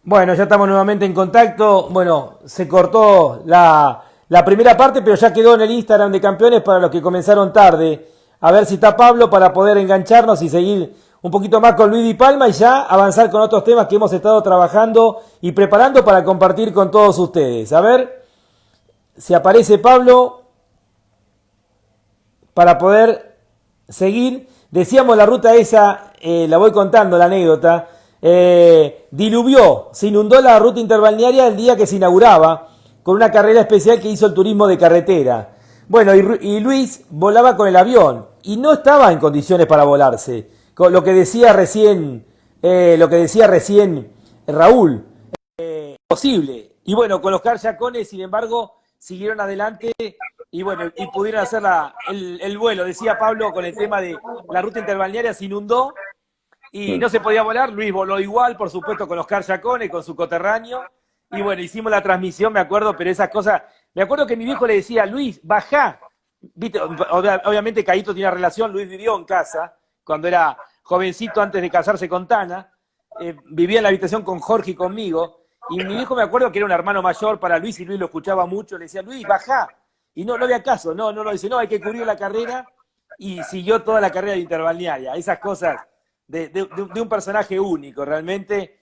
Bueno, ya estamos nuevamente en contacto. Bueno, se cortó la primera parte, pero ya quedó en el Instagram de Campeones para los que comenzaron tarde. A ver si está Pablo para poder engancharnos y seguir un poquito más con Luis Di Palma y ya avanzar con otros temas que hemos estado trabajando y preparando para compartir con todos ustedes. A ver si aparece Pablo para poder seguir. Decíamos la ruta esa, la voy contando la anécdota. Diluvió, se inundó la ruta interbalnearia el día que se inauguraba, con una carrera especial que hizo el turismo de carretera. Bueno, y Luis volaba con el avión y no estaba en condiciones para volarse. Con lo que decía recién Raúl, posible. Y bueno, con los Carjacones, sin embargo, siguieron adelante y bueno, y pudieron hacer el vuelo. Decía Pablo con el tema de la ruta interbalnearia se inundó y no se podía volar. Luis voló igual, por supuesto, con los Carjacones, con su coterráneo. Y bueno, hicimos la transmisión, me acuerdo, pero esas cosas. Me acuerdo que mi viejo le decía, Luis, bajá. ¿Viste? Obviamente Caíto tiene una relación, Luis vivió en casa cuando era jovencito antes de casarse con Tana. Vivía en la habitación con Jorge y conmigo. Y mi viejo me acuerdo que era un hermano mayor para Luis y Luis lo escuchaba mucho. Le decía, Luis, bajá. Y no había caso, no lo dice, no, hay que cubrir la carrera. Y siguió toda la carrera de interbalnearia. Esas cosas de un personaje único, realmente.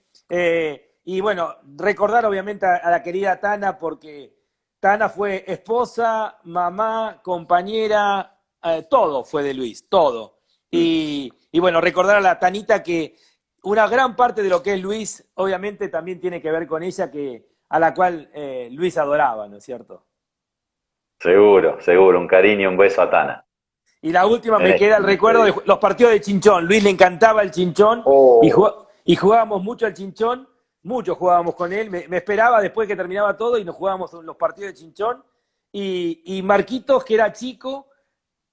Y bueno, recordar obviamente a la querida Tana, porque Tana fue esposa, mamá, compañera, todo fue de Luis, todo. Y bueno, recordar a la Tanita que una gran parte de lo que es Luis, obviamente también tiene que ver con ella, a la cual Luis adoraba, ¿no es cierto? Seguro, seguro, un cariño, un beso a Tana. Y la última En me queda el este recuerdo de día. los partidos de Chinchón. Luis le encantaba el Chinchón Oh, y jugábamos mucho al Chinchón, muchos jugábamos con él. Me esperaba después que terminaba todo y nos jugábamos los partidos de Chinchón. Y Marquitos, que era chico,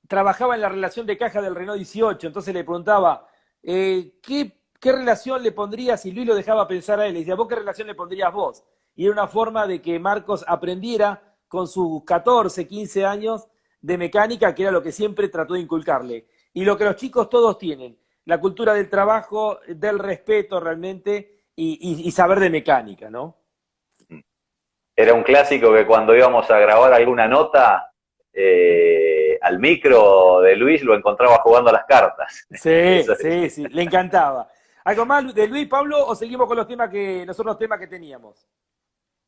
trabajaba en la relación de caja del Renault 18. Entonces le preguntaba, ¿qué relación le pondrías? Y Luis lo dejaba pensar a él. Le decía, ¿vos qué relación le pondrías vos? Y era una forma de que Marcos aprendiera con sus 14, 15 años de mecánica, que era lo que siempre trató de inculcarle. Y lo que los chicos todos tienen, la cultura del trabajo, del respeto realmente y saber de mecánica, ¿no? era un clásico que cuando íbamos a grabar alguna nota, al micro de Luis lo encontraba jugando a las cartas. Sí, Eso es. sí, sí, le encantaba. ¿Algo más de Luis, Pablo, o seguimos con los otros temas que teníamos?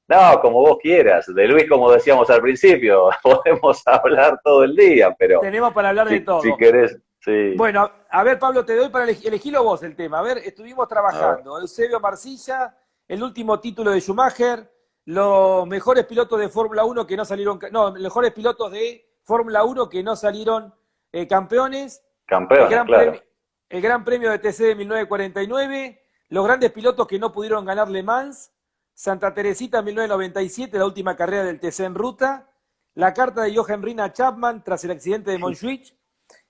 No, como vos quieras. De Luis, como decíamos al principio, podemos hablar todo el día, pero Tenemos para hablar de si todo. querés, sí. Bueno, a ver, Pablo, te doy para elegirlo vos el tema. A ver, estuvimos A ver. trabajando. Eusebio Marcilla, el último título de Schumacher, los mejores pilotos de Fórmula Uno que no salieron, no, los mejores pilotos de Fórmula Uno que no salieron campeones, el Campeones, gran, claro. premio, el Gran Premio de TC de 1949, los grandes pilotos que no pudieron ganar Le Mans, Santa Teresita 1997, la última carrera del TC en ruta, la carta de Jochen Rindt a Chapman tras el accidente de Montjuic,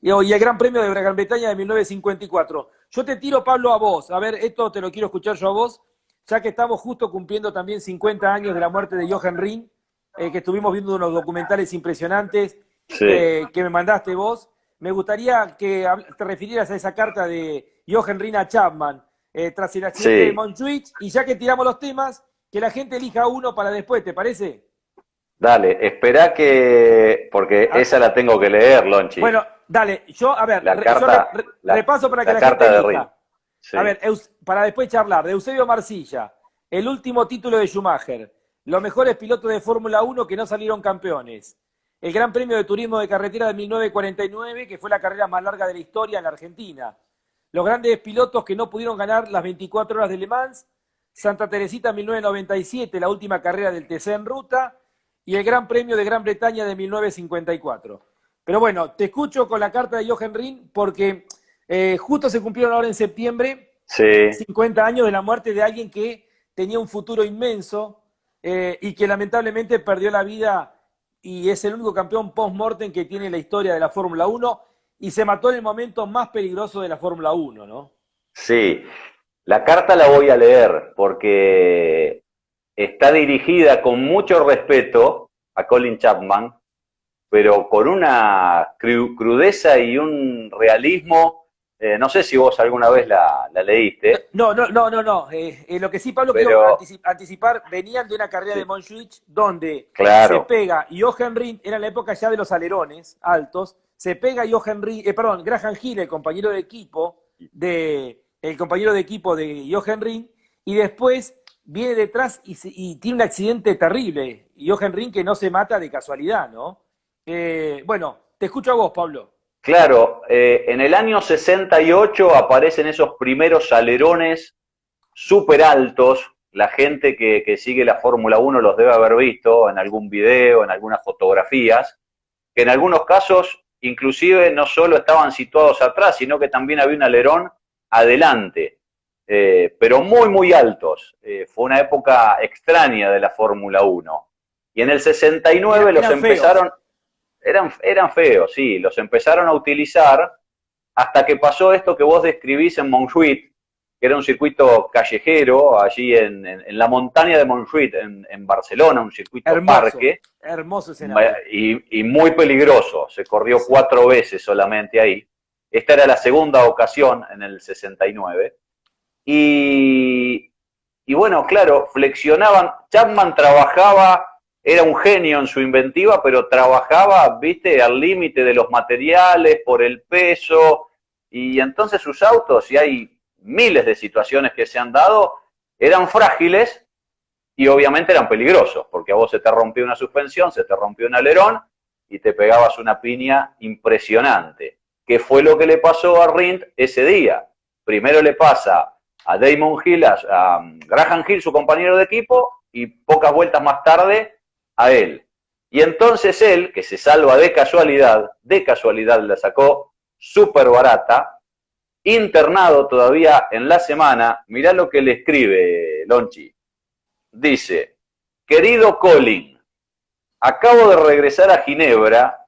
y el Gran Premio de Gran Bretaña de 1954. Yo te tiro, Pablo, a vos. A ver, esto te lo quiero escuchar yo a vos, ya que estamos justo cumpliendo también 50 años de la muerte de Jochen Rindt, que estuvimos viendo unos documentales impresionantes Sí, que me mandaste vos. Me gustaría que te refirieras a esa carta de Jochen Rindt a Chapman tras el accidente de sí. Montjuic, y ya que tiramos los temas, que la gente elija uno para después, ¿te parece? Dale, espera que, porque A- esa la tengo que leer, Lonchi. Bueno, dale, yo, a ver, La yo carta, repaso para que la la gente carta de Rin. elija. Sí, A ver, para después charlar, de Eusebio Marcilla, el último título de Schumacher, los mejores pilotos de Fórmula Uno que no salieron campeones, el Gran Premio de Turismo de Carretera de 1949, que fue la carrera más larga de la historia en la Argentina, los grandes pilotos que no pudieron ganar las 24 horas de Le Mans, Santa Teresita 1997, la última carrera del TC en ruta, y el Gran Premio de Gran Bretaña de 1954. Pero bueno, te escucho con la carta de Jochen Rindt porque justo se cumplieron ahora en septiembre sí, 50 años de la muerte de alguien que tenía un futuro inmenso y que lamentablemente perdió la vida y es el único campeón post-mortem que tiene la historia de la Fórmula Uno y se mató en el momento más peligroso de la Fórmula Uno, ¿no? sí. La carta la voy a leer porque está dirigida con mucho respeto a Colin Chapman, pero con una crudeza y un realismo No sé si vos alguna vez la leíste. No. Lo que sí, Pablo, Pero, quiero anticipar, venían de una carrera de Montjuic donde se claro, pega Jochen Rindt, era la época ya de los alerones altos, se pega Graham Hill, el compañero de equipo de Jochen Rindt, y después viene detrás y tiene un accidente terrible. Jochen Rindt que no se mata de casualidad, ¿no? Bueno, te escucho a vos, Pablo. claro, en el año 68 aparecen esos primeros alerones súper altos. La gente que sigue la Fórmula 1 los debe haber visto en algún video, en algunas fotografías, que en algunos casos inclusive no solo estaban situados atrás, sino que también había un alerón adelante, pero muy, muy altos. Fue una época extraña de la Fórmula 1. Y en el 69 los empezaron, eran feos, sí, los empezaron a utilizar hasta que pasó esto que vos describís en Montjuic, que era un circuito callejero, allí en la montaña de Montjuic, en Barcelona, un circuito parque. Hermoso escenario. Y muy peligroso, se corrió 4 veces solamente ahí. Esta era la segunda ocasión en el 69. Y bueno, claro, flexionaban. Chapman trabajaba, era un genio en su inventiva, pero trabajaba, viste, al límite de los materiales, por el peso. Y entonces sus autos, y hay miles de situaciones que se han dado, eran frágiles y obviamente eran peligrosos, porque a vos se te rompió una suspensión, se te rompió un alerón y te pegabas una piña impresionante. ¿Qué fue lo que le pasó a Rindt ese día? Primero le pasa a Damon Hill, a Graham Hill, su compañero de equipo, y pocas vueltas más tarde a él. Y entonces él, que se salva de casualidad la sacó súper barata, internado todavía en la semana. Mirá lo que le escribe Lonchi. Dice: querido Colin, acabo de regresar a Ginebra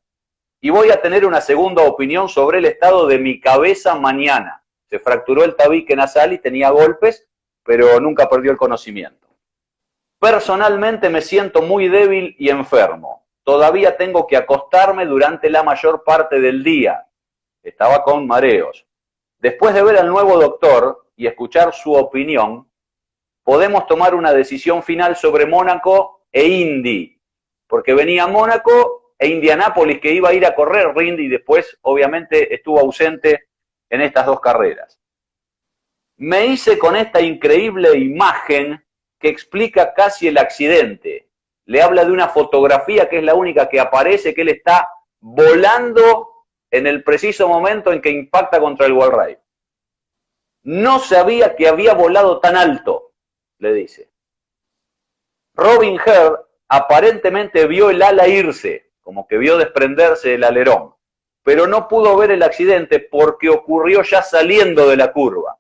y voy a tener una segunda opinión sobre el estado de mi cabeza mañana. Se fracturó el tabique nasal y tenía golpes, pero nunca perdió el conocimiento. Personalmente me siento muy débil y enfermo. Todavía tengo que acostarme durante la mayor parte del día. Estaba con mareos. Después de ver al nuevo doctor y escuchar su opinión, podemos tomar una decisión final sobre Mónaco e Indy, porque venía Mónaco e Indianápolis, que iba a ir a correr Rindt, y después obviamente estuvo ausente en estas 2 carreras. Me hice con esta increíble imagen que explica casi el accidente. Le habla de una fotografía que es la única que aparece, que él está volando en el preciso momento en que impacta contra el wall-ride. No sabía que había volado tan alto, le dice. Robin Herd aparentemente vio el ala irse, como que vio desprenderse el alerón, pero no pudo ver el accidente porque ocurrió ya saliendo de la curva.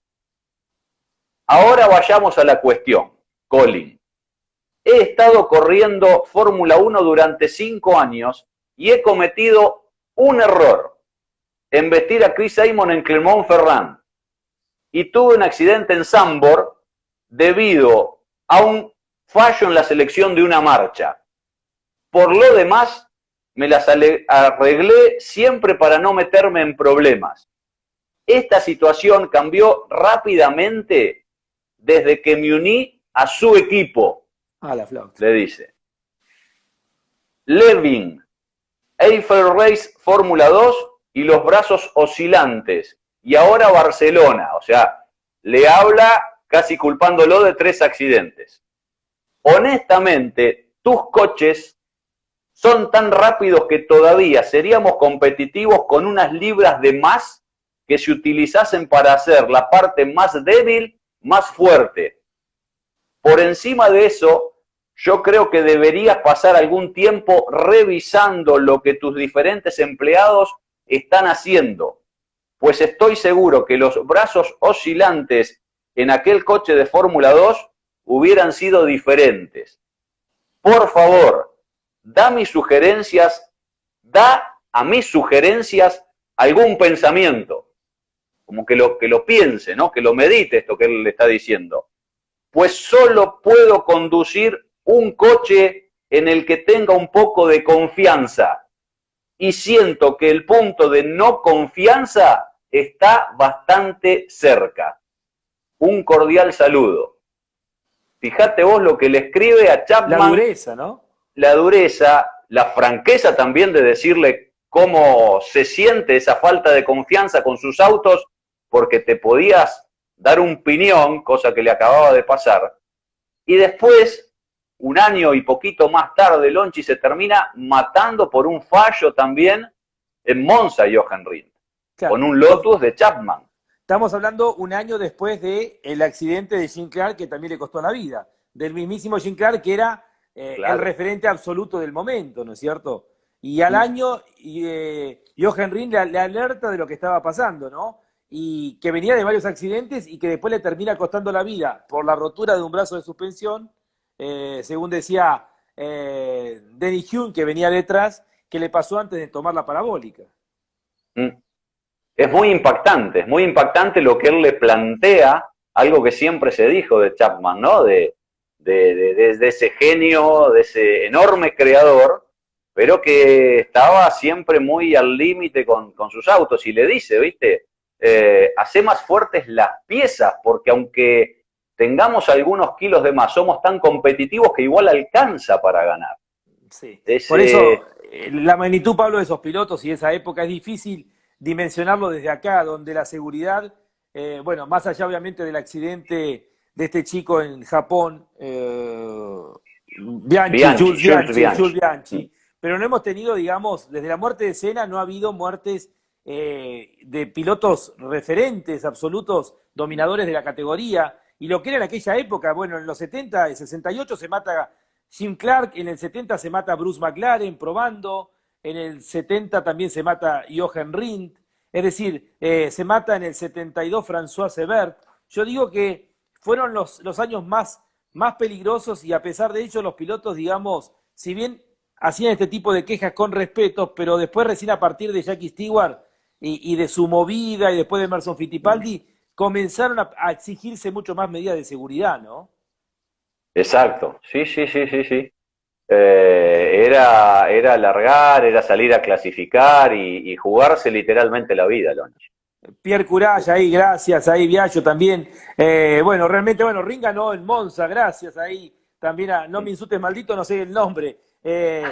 Ahora vayamos a la cuestión, Colin. He estado corriendo Fórmula 1 durante 5 años y he cometido un error: embestir a Chris Amon en Clermont-Ferrand. Y tuve un accidente en Zandvoort debido a un fallo en la selección de una marcha. Por lo demás, me las arreglé siempre para no meterme en problemas. Esta situación cambió rápidamente desde que me uní a su equipo, le dice. Levin, Eiffel Race Fórmula 2 y los brazos oscilantes. Y ahora Barcelona, o sea, le habla casi culpándolo de 3 accidentes. Honestamente, tus coches son tan rápidos que todavía seríamos competitivos con unas libras de más que se utilizasen para hacer la parte más débil más fuerte. Por encima de eso, yo creo que deberías pasar algún tiempo revisando lo que tus diferentes empleados están haciendo, pues estoy seguro que los brazos oscilantes en aquel coche de Fórmula 2 hubieran sido diferentes. Por favor, da a mis sugerencias algún pensamiento, como que lo piense, ¿no? Que lo medite esto que él le está diciendo. Pues solo puedo conducir un coche en el que tenga un poco de confianza. Y siento que el punto de no confianza está bastante cerca. Un cordial saludo. Fíjate vos lo que le escribe a Chapman. La dureza, ¿no? La dureza, la franqueza también de decirle cómo se siente esa falta de confianza con sus autos, porque te podías dar un piñón, cosa que le acababa de pasar. Y después, un año y poquito más tarde, Lonchi se termina matando por un fallo también en Monza, Jochen Rindt, Claro. con un Lotus de Chapman. Estamos hablando un año después del accidente de Jim Clark, que también le costó la vida. Del mismísimo Jim Clark, que era Claro. el referente absoluto del momento, ¿no es cierto? Y al año, Jochen Rindt le alerta de lo que estaba pasando, ¿no? Y que venía de varios accidentes y que después le termina costando la vida por la rotura de un brazo de suspensión, según decía Denny Hulme, que venía detrás, que le pasó antes de tomar la parabólica. Es muy impactante lo que él le plantea, algo que siempre se dijo de Chapman, ¿no? De ese genio, de ese enorme creador, pero que estaba siempre muy al límite con sus autos. Y le dice, ¿viste? Hacé más fuertes las piezas, porque aunque tengamos algunos kilos de más, somos tan competitivos que igual alcanza para ganar. Sí. Por eso, la magnitud, Pablo, de esos pilotos y esa época es difícil dimensionarlo desde acá, donde la seguridad, bueno, más allá obviamente del accidente de este chico en Japón, Jules Bianchi, pero no hemos tenido, digamos, desde la muerte de Senna no ha habido muertes de pilotos referentes, absolutos, dominadores de la categoría, y lo que era en aquella época, bueno, en los 70, en 68 se mata Jim Clark, en el 70 se mata Bruce McLaren probando, en el 70 también se mata Jochen Rindt, es decir, se mata en el 72 François Sebert. Yo digo que fueron los años más peligrosos y a pesar de ello los pilotos, digamos, si bien hacían este tipo de quejas con respeto, pero después recién a partir de Jackie Stewart y de su movida y después de Emerson Fittipaldi, comenzaron a exigirse mucho más medidas de seguridad, ¿no? Exacto, sí. Era alargar, era salir a clasificar y jugarse literalmente la vida, Lonchi. Pierre Courage ahí, gracias, ahí Biagio también. Bueno, realmente, bueno, Ring ganó en Monza, gracias ahí también a, no me insultes maldito, no sé el nombre, que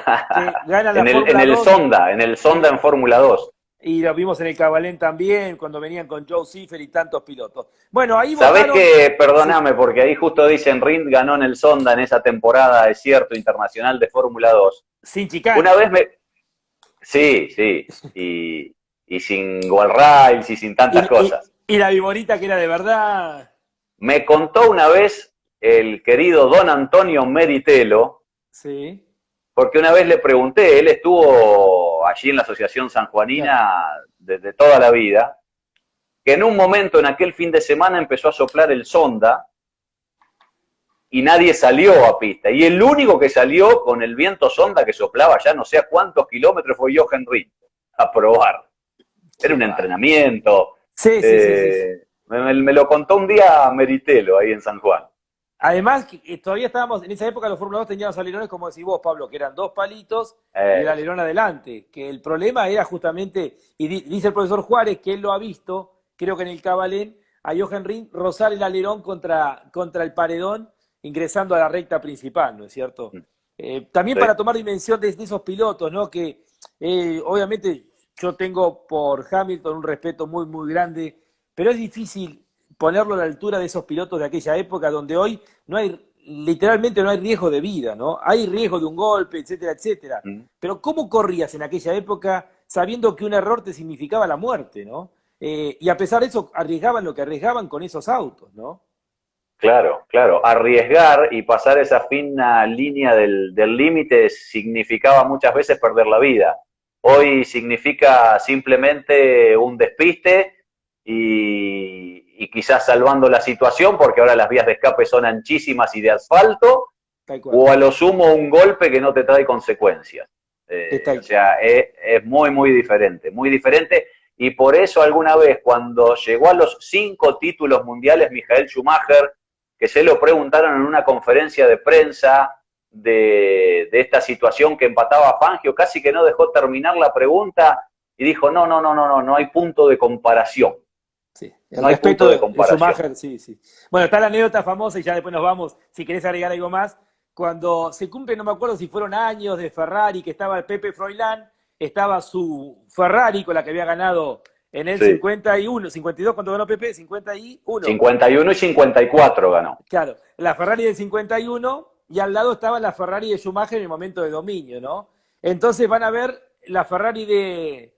gana la en el Sonda en Fórmula 2. Y lo vimos en el Cabalén también, cuando venían con Joe Siffer y tantos pilotos. Bueno, ahí ¿Sabés votaron... qué? Perdóname, porque ahí justo dicen Rindt ganó en el Sonda en esa temporada, es cierto, internacional de Fórmula 2. Sin chicane. Una vez me... Sí, y sin wall rails y sin tantas cosas. Y la viborita que era de verdad. Me contó una vez el querido don Antonio Meritelo, sí, porque una vez le pregunté, él estuvo allí en la Asociación Sanjuanina desde toda la vida, que en un momento en aquel fin de semana empezó a soplar el Sonda y nadie salió a pista. Y el único que salió con el viento Sonda que soplaba ya no sé a cuántos kilómetros fue Jochen Rindt a probar. Era un entrenamiento. Sí. Me lo contó un día Meritelo ahí en San Juan. Además, todavía estábamos, en esa época los Fórmula 2 tenían los alerones, como decís vos, Pablo, que eran dos palitos y el alerón adelante. Que el problema era justamente, y dice el profesor Juárez que él lo ha visto, creo que en el Cabalén, a Jochen Rindt rozar el alerón contra el paredón, ingresando a la recta principal, ¿no es cierto? También para tomar dimensión de esos pilotos, ¿no? Que obviamente yo tengo por Hamilton un respeto muy, muy grande, pero es difícil ponerlo a la altura de esos pilotos de aquella época donde hoy literalmente no hay riesgo de vida, ¿no? Hay riesgo de un golpe, etcétera, etcétera. Pero ¿cómo corrías en aquella época sabiendo que un error te significaba la muerte, ¿no? Y a pesar de eso arriesgaban lo que arriesgaban con esos autos, ¿no? Claro. Arriesgar y pasar esa fina línea del límite significaba muchas veces perder la vida. Hoy significa simplemente un despiste y quizás salvando la situación, porque ahora las vías de escape son anchísimas y de asfalto, o a lo sumo un golpe que no te trae consecuencias. O sea, es muy, muy diferente, y por eso alguna vez cuando llegó a los 5 títulos mundiales Michael Schumacher, que se lo preguntaron en una conferencia de prensa de esta situación que empataba a Fangio, casi que no dejó terminar la pregunta, y dijo, no hay punto de comparación. Sí, No hay punto de comparación. Schumacher, sí, sí. Bueno, está la anécdota famosa y ya después nos vamos, si querés agregar algo más, cuando se cumple, no me acuerdo si fueron años de Ferrari, que estaba el Pepe Froilán, estaba su Ferrari con la que había ganado en el Sí. 51, 52, ¿cuánto ganó Pepe? 51. 51 y 54 ganó. Claro, la Ferrari del 51 y al lado estaba la Ferrari de Schumacher en el momento de dominio, ¿no? Entonces van a ver la Ferrari de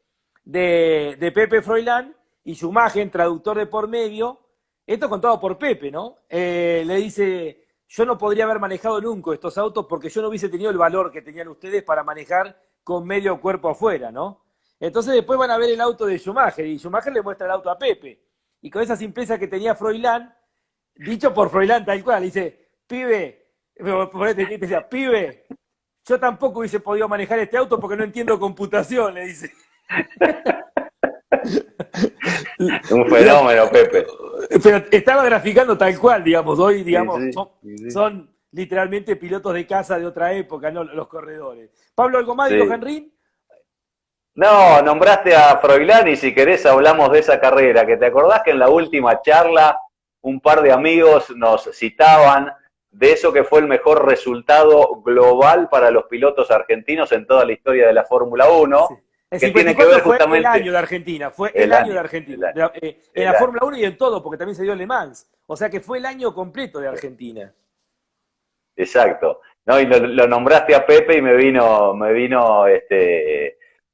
Pepe Froilán y Schumacher, traductor de por medio, esto contado por Pepe, ¿no? Le dice, yo no podría haber manejado nunca estos autos porque yo no hubiese tenido el valor que tenían ustedes para manejar con medio cuerpo afuera, ¿no? Entonces después van a ver el auto de Schumacher y Schumacher le muestra el auto a Pepe. Y con esa simpleza que tenía Froilán, dicho por Froilán tal cual, dice, pibe, decía, pibe, yo tampoco hubiese podido manejar este auto porque no entiendo computación, le dice. Un fenómeno, Pepe. Pero estaba graficando tal cual, digamos, hoy, digamos, Sí. son literalmente pilotos de casa de otra época, ¿no? Los corredores. Pablo, ¿algo más Sí. dijo Henry? No, nombraste a Froilán y si querés hablamos de esa carrera, que te acordás que en la última charla un par de amigos nos citaban de eso que fue el mejor resultado global para los pilotos argentinos en toda la historia de la Fórmula 1, Sí. El que 54 tiene que ver fue justamente... el año de Argentina, fue el año de Argentina. En la Fórmula 1 y en todo, porque también se dio Le Mans. O sea que fue el año completo de Argentina. Exacto. No, y lo nombraste a Pepe y me vino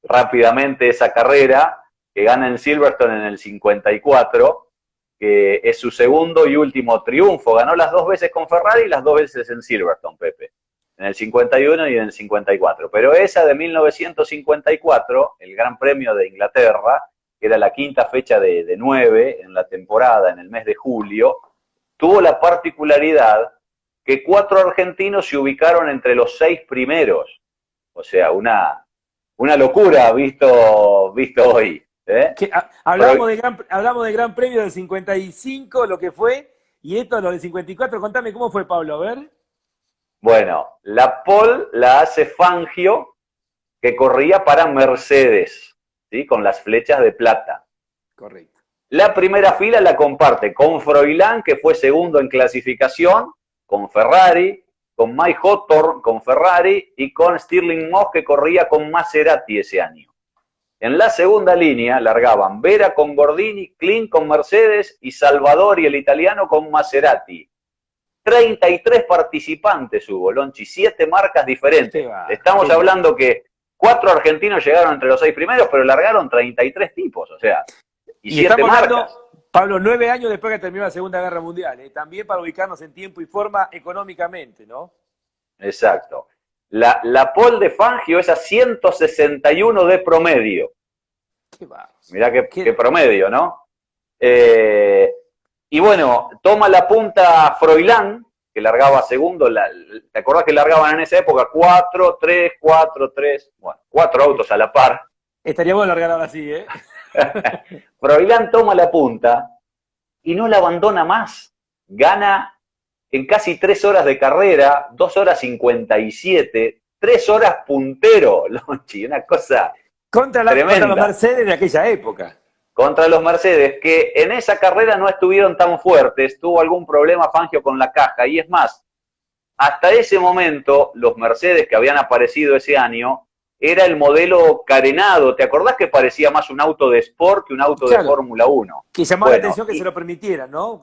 rápidamente esa carrera que gana en Silverstone en el 54, que es su segundo y último triunfo. Ganó las 2 veces con Ferrari y las 2 veces en Silverstone, Pepe. En el 51 y en el 54. Pero esa de 1954, el Gran Premio de Inglaterra, que era la quinta fecha de 9 en la temporada, en el mes de julio, tuvo la particularidad que 4 argentinos se ubicaron entre los 6 primeros. O sea, una locura visto hoy. Hablamos de Gran Premio del 55, lo que fue, y esto lo del 54. Contame cómo fue, Pablo, a ver. Bueno, la pole la hace Fangio, que corría para Mercedes, ¿sí? Con las flechas de plata. Correcto. La primera fila la comparte con Froilán, que fue segundo en clasificación, con Ferrari, con Mike Hawthorne con Ferrari y con Stirling Moss, que corría con Maserati ese año. En la segunda línea largaban Vera con Gordini, Klein con Mercedes y Salvadori, el italiano, con Maserati. 33 participantes hubo, Lonchi, 7 marcas diferentes. Estamos hablando que 4 argentinos llegaron entre los 6 primeros, pero largaron 33 tipos, o sea, y 7 marcas. Pablo, 9 años después que terminó la Segunda Guerra Mundial, también para ubicarnos en tiempo y forma económicamente, ¿no? Exacto. La pole de Fangio es a 161 de promedio. Mirá qué promedio, ¿no? Y bueno, toma la punta Froilán, que largaba segundo. ¿Te acordás que largaban en esa época? 4, 3, 4, 3. Bueno, 4 autos a la par. Estaría bueno largar ahora así, ¿eh? Froilán toma la punta y no la abandona más. Gana en casi 3 horas de carrera, 2 horas 57, 3 horas puntero, Lonchi, una cosa contra los Mercedes de aquella época. Contra los Mercedes, que en esa carrera no estuvieron tan fuertes, tuvo algún problema Fangio con la caja, y es más, hasta ese momento, los Mercedes que habían aparecido ese año, era el modelo carenado. ¿Te acordás que parecía más un auto de sport que un auto de Fórmula 1? Que llamaba la atención que se lo permitieran, ¿no?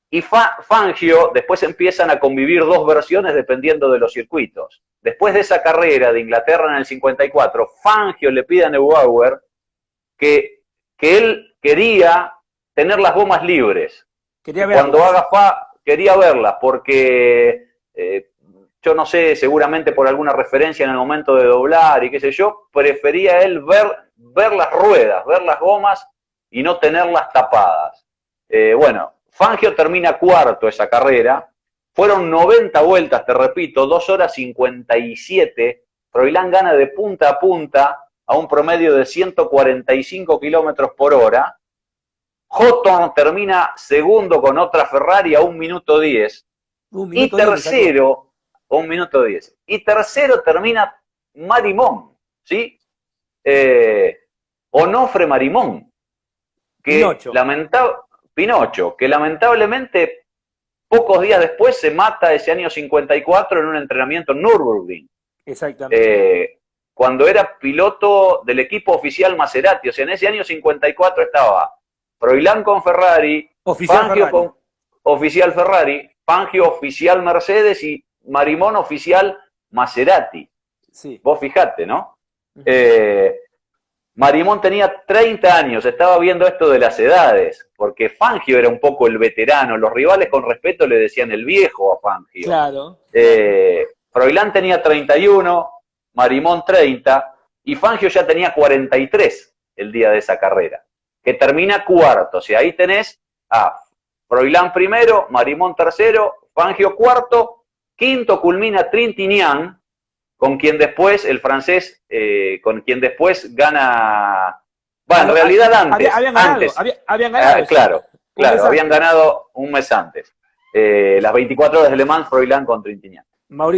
Y Fangio, después empiezan a convivir 2 versiones dependiendo de los circuitos. Después de esa carrera de Inglaterra en el 54, Fangio le pide a Neubauer que él quería tener las gomas libres. Quería verlas. Cuando quería verlas, porque yo no sé, seguramente por alguna referencia en el momento de doblar y qué sé yo, prefería él ver las ruedas, ver las gomas y no tenerlas tapadas. Bueno, Fangio termina cuarto esa carrera. Fueron 90 vueltas, te repito, 2 horas 57. Froilán gana de punta a punta a un promedio de 145 kilómetros por hora. Hawthorne termina segundo con otra Ferrari a 1 minuto 10. Y tercero, 1 minuto 10. Y tercero termina Marimón, ¿sí? Onofre Marimón, que Pinocho, que lamentablemente pocos días después se mata ese año 54 en un entrenamiento en Nürburgring. Exactamente. Cuando era piloto del equipo oficial Maserati. O sea, en ese año 54 estaba Froilán con Ferrari, Fangio con oficial Ferrari, Fangio oficial Mercedes y Marimón oficial Maserati. Sí. Vos fijate, ¿no? Marimón tenía 30 años, estaba viendo esto de las edades, porque Fangio era un poco el veterano, los rivales con respeto le decían el viejo a Fangio. Claro. Froilán tenía 31, Marimón 30, y Fangio ya tenía 43 el día de esa carrera, que termina cuarto. O sea, ahí tenés a Froilán primero, Marimón tercero, Fangio cuarto, quinto culmina Trintignant, con quien después, el francés, con quien después gana... Bueno, en realidad antes. Habían ganado. Claro, habían ganado un mes antes. Las 24 horas de Le Mans, Froilán con Trintignant.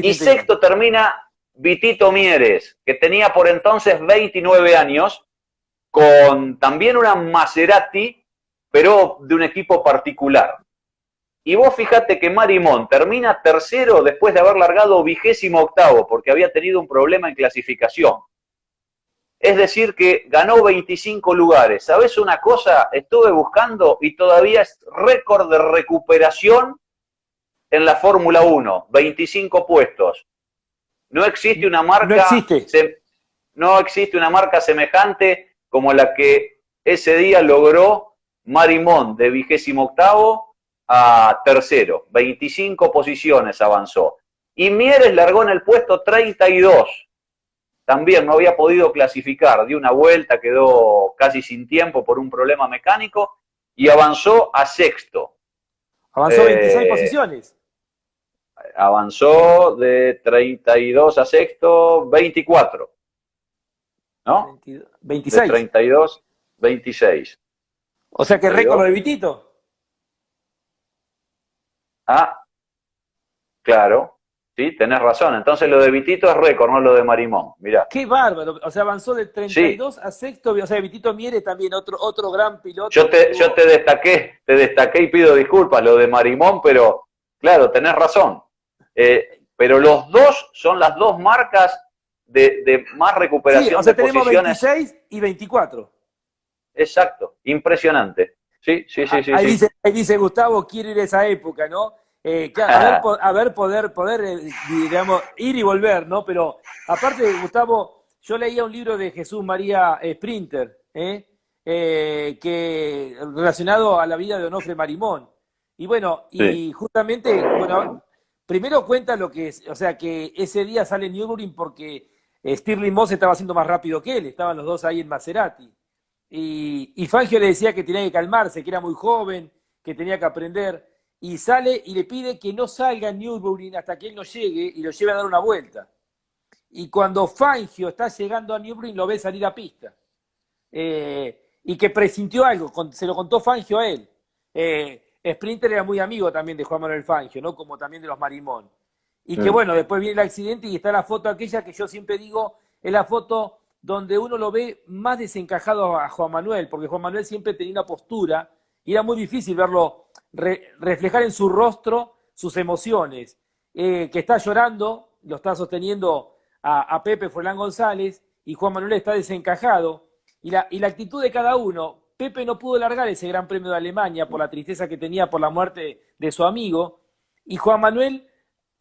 Y sexto termina Vitito Mieres, que tenía por entonces 29 años, con también una Maserati, pero de un equipo particular. Y vos fíjate que Marimón termina tercero después de haber largado 28º, porque había tenido un problema en clasificación. Es decir, que ganó 25 lugares. ¿Sabés una cosa? Estuve buscando y todavía es récord de recuperación en la Fórmula 1, 25 puestos. No existe una marca, no existe una marca semejante como la que ese día logró Marimón, de 28º a tercero. 25 posiciones avanzó. Y Mieres largó en el puesto 32. También no había podido clasificar, dio una vuelta, quedó casi sin tiempo por un problema mecánico y avanzó a sexto. Avanzó 26 posiciones. Avanzó de 32 a sexto, 24. ¿No? 26. De 32, 26. O sea que récord de Vitito. Ah, claro. Sí, tenés razón. Entonces lo de Vitito es récord, no lo de Marimón. Mirá. Qué bárbaro. O sea, avanzó de 32 a sexto. O sea, Vitito Mieres también, otro gran piloto. Yo te destaqué y pido disculpas lo de Marimón, pero claro, tenés razón. Pero los dos son las dos marcas de más recuperación, sí, o sea, de tenemos posiciones. 26 y 24. Exacto, impresionante. Sí. Ahí dice Gustavo, quiero ir a esa época, ¿no? Claro, poder digamos, ir y volver, ¿no? Pero aparte, Gustavo, yo leía un libro de Jesús María Sprinter, que relacionado a la vida de Onofre Marimón. Y bueno, y justamente, bueno, primero cuenta lo que es, o sea, que ese día sale Nürburgring porque Stirling Moss estaba haciendo más rápido que él, estaban los dos ahí en Maserati. Y Fangio le decía que tenía que calmarse, que era muy joven, que tenía que aprender. Y sale y le pide que no salga en Nürburgring hasta que él no llegue y lo lleve a dar una vuelta. Y cuando Fangio está llegando a Nürburgring lo ve salir a pista. Y que presintió algo, se lo contó Fangio a él. Sprinter era muy amigo también de Juan Manuel Fangio, ¿no? Como también de los Marimón. Y que bueno, después viene el accidente y está la foto aquella que yo siempre digo, es la foto donde uno lo ve más desencajado a Juan Manuel, porque Juan Manuel siempre tenía una postura y era muy difícil verlo reflejar en su rostro sus emociones. Que está llorando, lo está sosteniendo a Pepe Froilán González, y Juan Manuel está desencajado. Y la actitud de cada uno. Pepe no pudo largar ese Gran Premio de Alemania por la tristeza que tenía por la muerte de su amigo, y Juan Manuel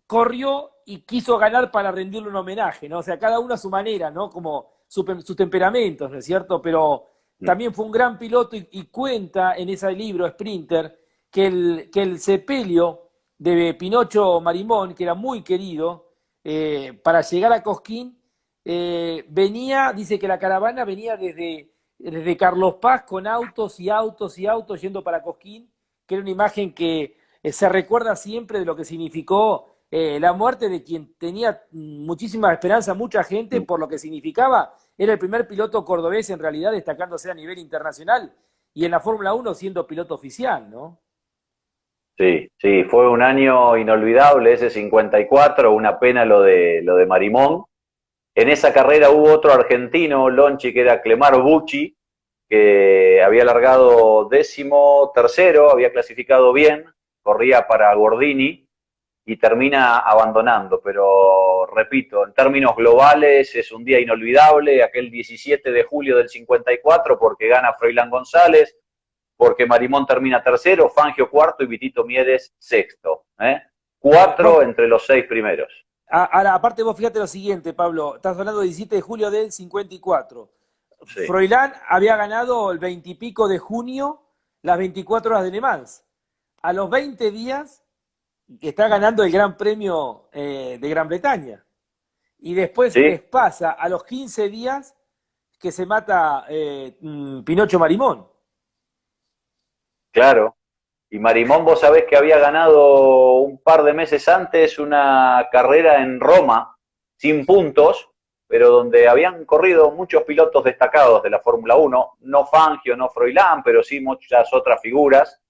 corrió y quiso ganar para rendirle un homenaje, ¿no? O sea, cada uno a su manera, ¿no? Como sus temperamentos, ¿no es cierto? Pero también fue un gran piloto y cuenta en ese libro, Sprinter, que el sepelio de Pinocho Marimón, que era muy querido, para llegar a Cosquín, dice que la caravana venía desde Carlos Paz con autos y autos y autos yendo para Cosquín, que era una imagen que se recuerda siempre de lo que significó la muerte de quien tenía muchísima esperanza, mucha gente, por lo que significaba. Era el primer piloto cordobés en realidad destacándose a nivel internacional y en la Fórmula 1 siendo piloto oficial, ¿no? Sí, fue un año inolvidable ese 54, una pena lo de Marimón. En esa carrera hubo otro argentino, Lonchi, que era Clemar Bucci, que había largado 13º, había clasificado bien, corría para Gordini y termina abandonando. Pero, repito, en términos globales es un día inolvidable, aquel 17 de julio del 54, porque gana Froilán González, porque Marimón termina tercero, Fangio cuarto y Vitito Mieres sexto. 4 entre los 6 primeros. Ahora, aparte vos fíjate lo siguiente, Pablo, estás hablando del 17 de julio del 54. Sí. Froilán había ganado el 20 y pico de junio las 24 horas de Le Mans. A los 20 días está ganando el Gran Premio de Gran Bretaña. Y después ¿Sí? les pasa a los 15 días que se mata Pinocho Marimón. Claro. Y Marimón, vos sabés que había ganado un par de meses antes una carrera en Roma, sin puntos, pero donde habían corrido muchos pilotos destacados de la Fórmula 1, no Fangio, no Froilán, pero sí muchas otras figuras,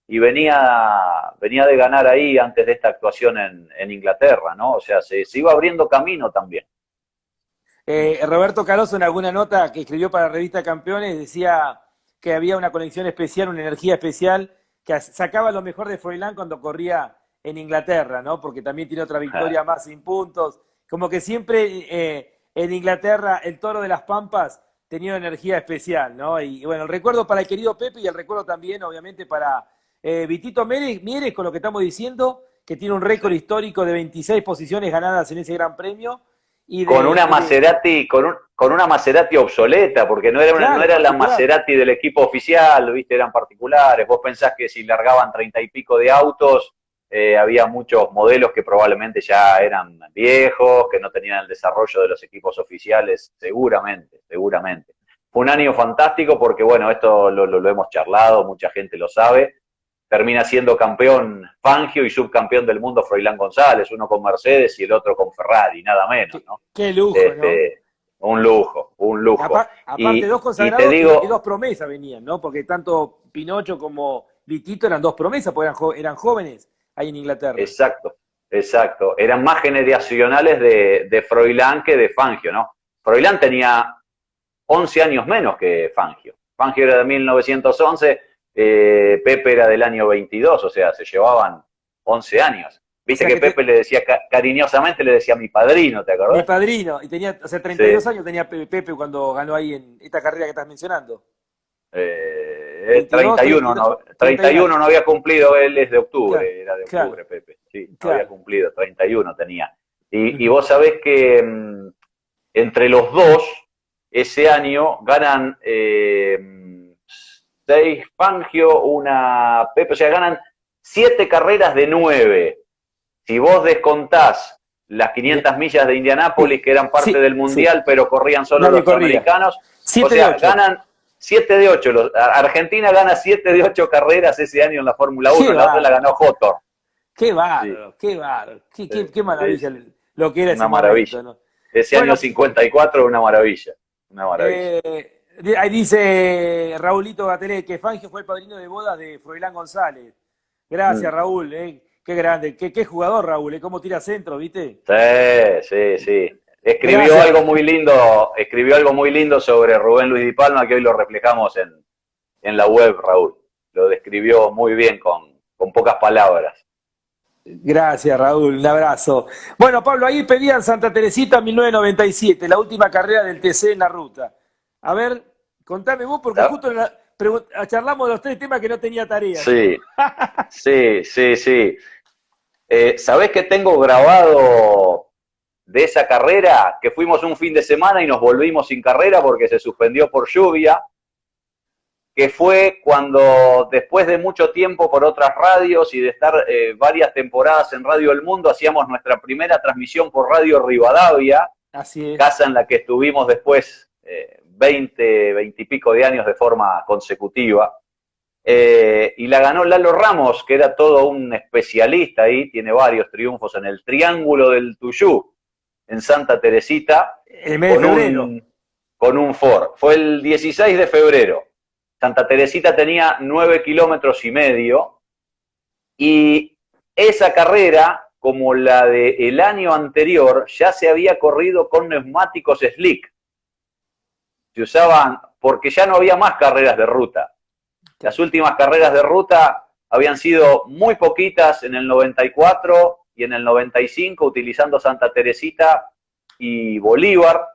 y venía de ganar ahí antes de esta actuación en Inglaterra, ¿no? O sea, se iba abriendo camino también. Roberto Caroso en alguna nota que escribió para la revista Campeones decía que había una conexión especial, una energía especial, que sacaba lo mejor de Froilán cuando corría en Inglaterra, ¿no? Porque también tiene otra victoria más sin puntos. Como que siempre en Inglaterra el Toro de las Pampas tenía una energía especial, ¿no? Y bueno, el recuerdo para el querido Pepe y el recuerdo también, obviamente, para Vitito Mieres, con lo que estamos diciendo, que tiene un récord histórico de 26 posiciones ganadas en ese Gran Premio. Y con una Maserati, con una Maserati obsoleta, porque no era, claro, no era la Maserati del equipo oficial, viste, eran particulares. Vos pensás que si largaban 30 y pico de autos, había muchos modelos que probablemente ya eran viejos, que no tenían el desarrollo de los equipos oficiales, seguramente. Fue un año fantástico porque, bueno, esto lo hemos charlado, mucha gente lo sabe. Termina siendo campeón Fangio y subcampeón del mundo Froilán González, uno con Mercedes y el otro con Ferrari, nada menos, ¿no? Qué lujo, ¿no? Un lujo. Aparte, dos consagrados te digo, y dos promesas venían, ¿no? Porque tanto Pinocho como Vitito eran dos promesas, porque eran jóvenes ahí en Inglaterra. Exacto. Eran más generacionales de Froilán que de Fangio, ¿no? Froilán tenía 11 años menos que Fangio. Fangio era de 1911, Pepe era del año 22, o sea, se llevaban 11 años. Viste, o sea, que Pepe le decía, cariñosamente le decía mi padrino, ¿te acordás? Mi padrino, y tenía, o sea, 32 años tenía Pepe cuando ganó ahí en esta carrera que estás mencionando. 31 no había cumplido, él es de octubre, claro, era de octubre, Pepe, sí, no había cumplido, 31 tenía. Y vos sabés que entre los dos, ese año, ganan 6 Fangio, una Pepe, o sea, ganan 7 carreras de 9. Si vos descontás las 500 millas de Indianápolis, que eran parte del Mundial, pero corrían solo los americanos, o sea, ganan 7 de 8. Argentina gana 7 de 8 carreras ese año en la Fórmula 1, la otra la ganó Jotor. Qué bárbaro, qué maravilla lo que era ese maravilla. Momento, ¿no? Ese año 54, una maravilla. Ahí dice Raulito Gatelé que Fangio fue el padrino de bodas de Froilán González. Gracias, Raúl, qué grande, qué jugador, Raúl, cómo tira centro, ¿viste? Sí. Escribió algo muy lindo sobre Rubén Luis Di Palma, que hoy lo reflejamos en la web, Raúl. Lo describió muy bien con pocas palabras. Gracias, Raúl, un abrazo. Bueno, Pablo, ahí pedían Santa Teresita 1997, la última carrera del TC en la ruta. A ver, contame vos, porque justo charlamos de los 3 temas que no tenía tarea. Sí. ¿Sabés que tengo grabado de esa carrera? Que fuimos un fin de semana y nos volvimos sin carrera porque se suspendió por lluvia. Que fue cuando, después de mucho tiempo por otras radios y de estar varias temporadas en Radio El Mundo, hacíamos nuestra primera transmisión por Radio Rivadavia, casa en la que estuvimos después 20 y pico de años de forma consecutiva. Y la ganó Lalo Ramos, que era todo un especialista ahí, tiene varios triunfos en el Triángulo del Tuyú, en Santa Teresita, con un Ford. Fue el 16 de febrero. Santa Teresita tenía 9,5 kilómetros y esa carrera, como la del año anterior, ya se había corrido con neumáticos slick. Se usaban porque ya no había más carreras de ruta. Las últimas carreras de ruta habían sido muy poquitas en el 94 y en el 95, utilizando Santa Teresita y Bolívar.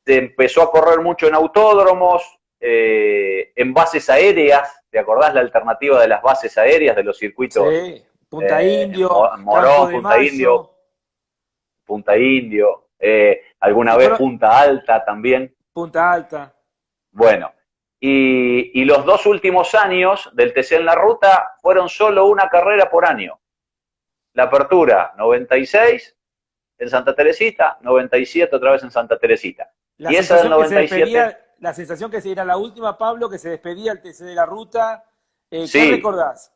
Se empezó a correr mucho en autódromos, en bases aéreas. ¿Te acordás la alternativa de las bases aéreas de los circuitos? Sí, Punta Indio, Morón, Punta Indio, Punta Indio, alguna vez Punta Alta también. Punta Alta. Bueno, y los 2 últimos años del TC en la ruta fueron solo una carrera por año. La apertura 96 en Santa Teresita, 97 otra vez en Santa Teresita. Y esa del 97... La sensación que era la última, Pablo, que se despedía el TC de la ruta. ¿Qué sí, recordás?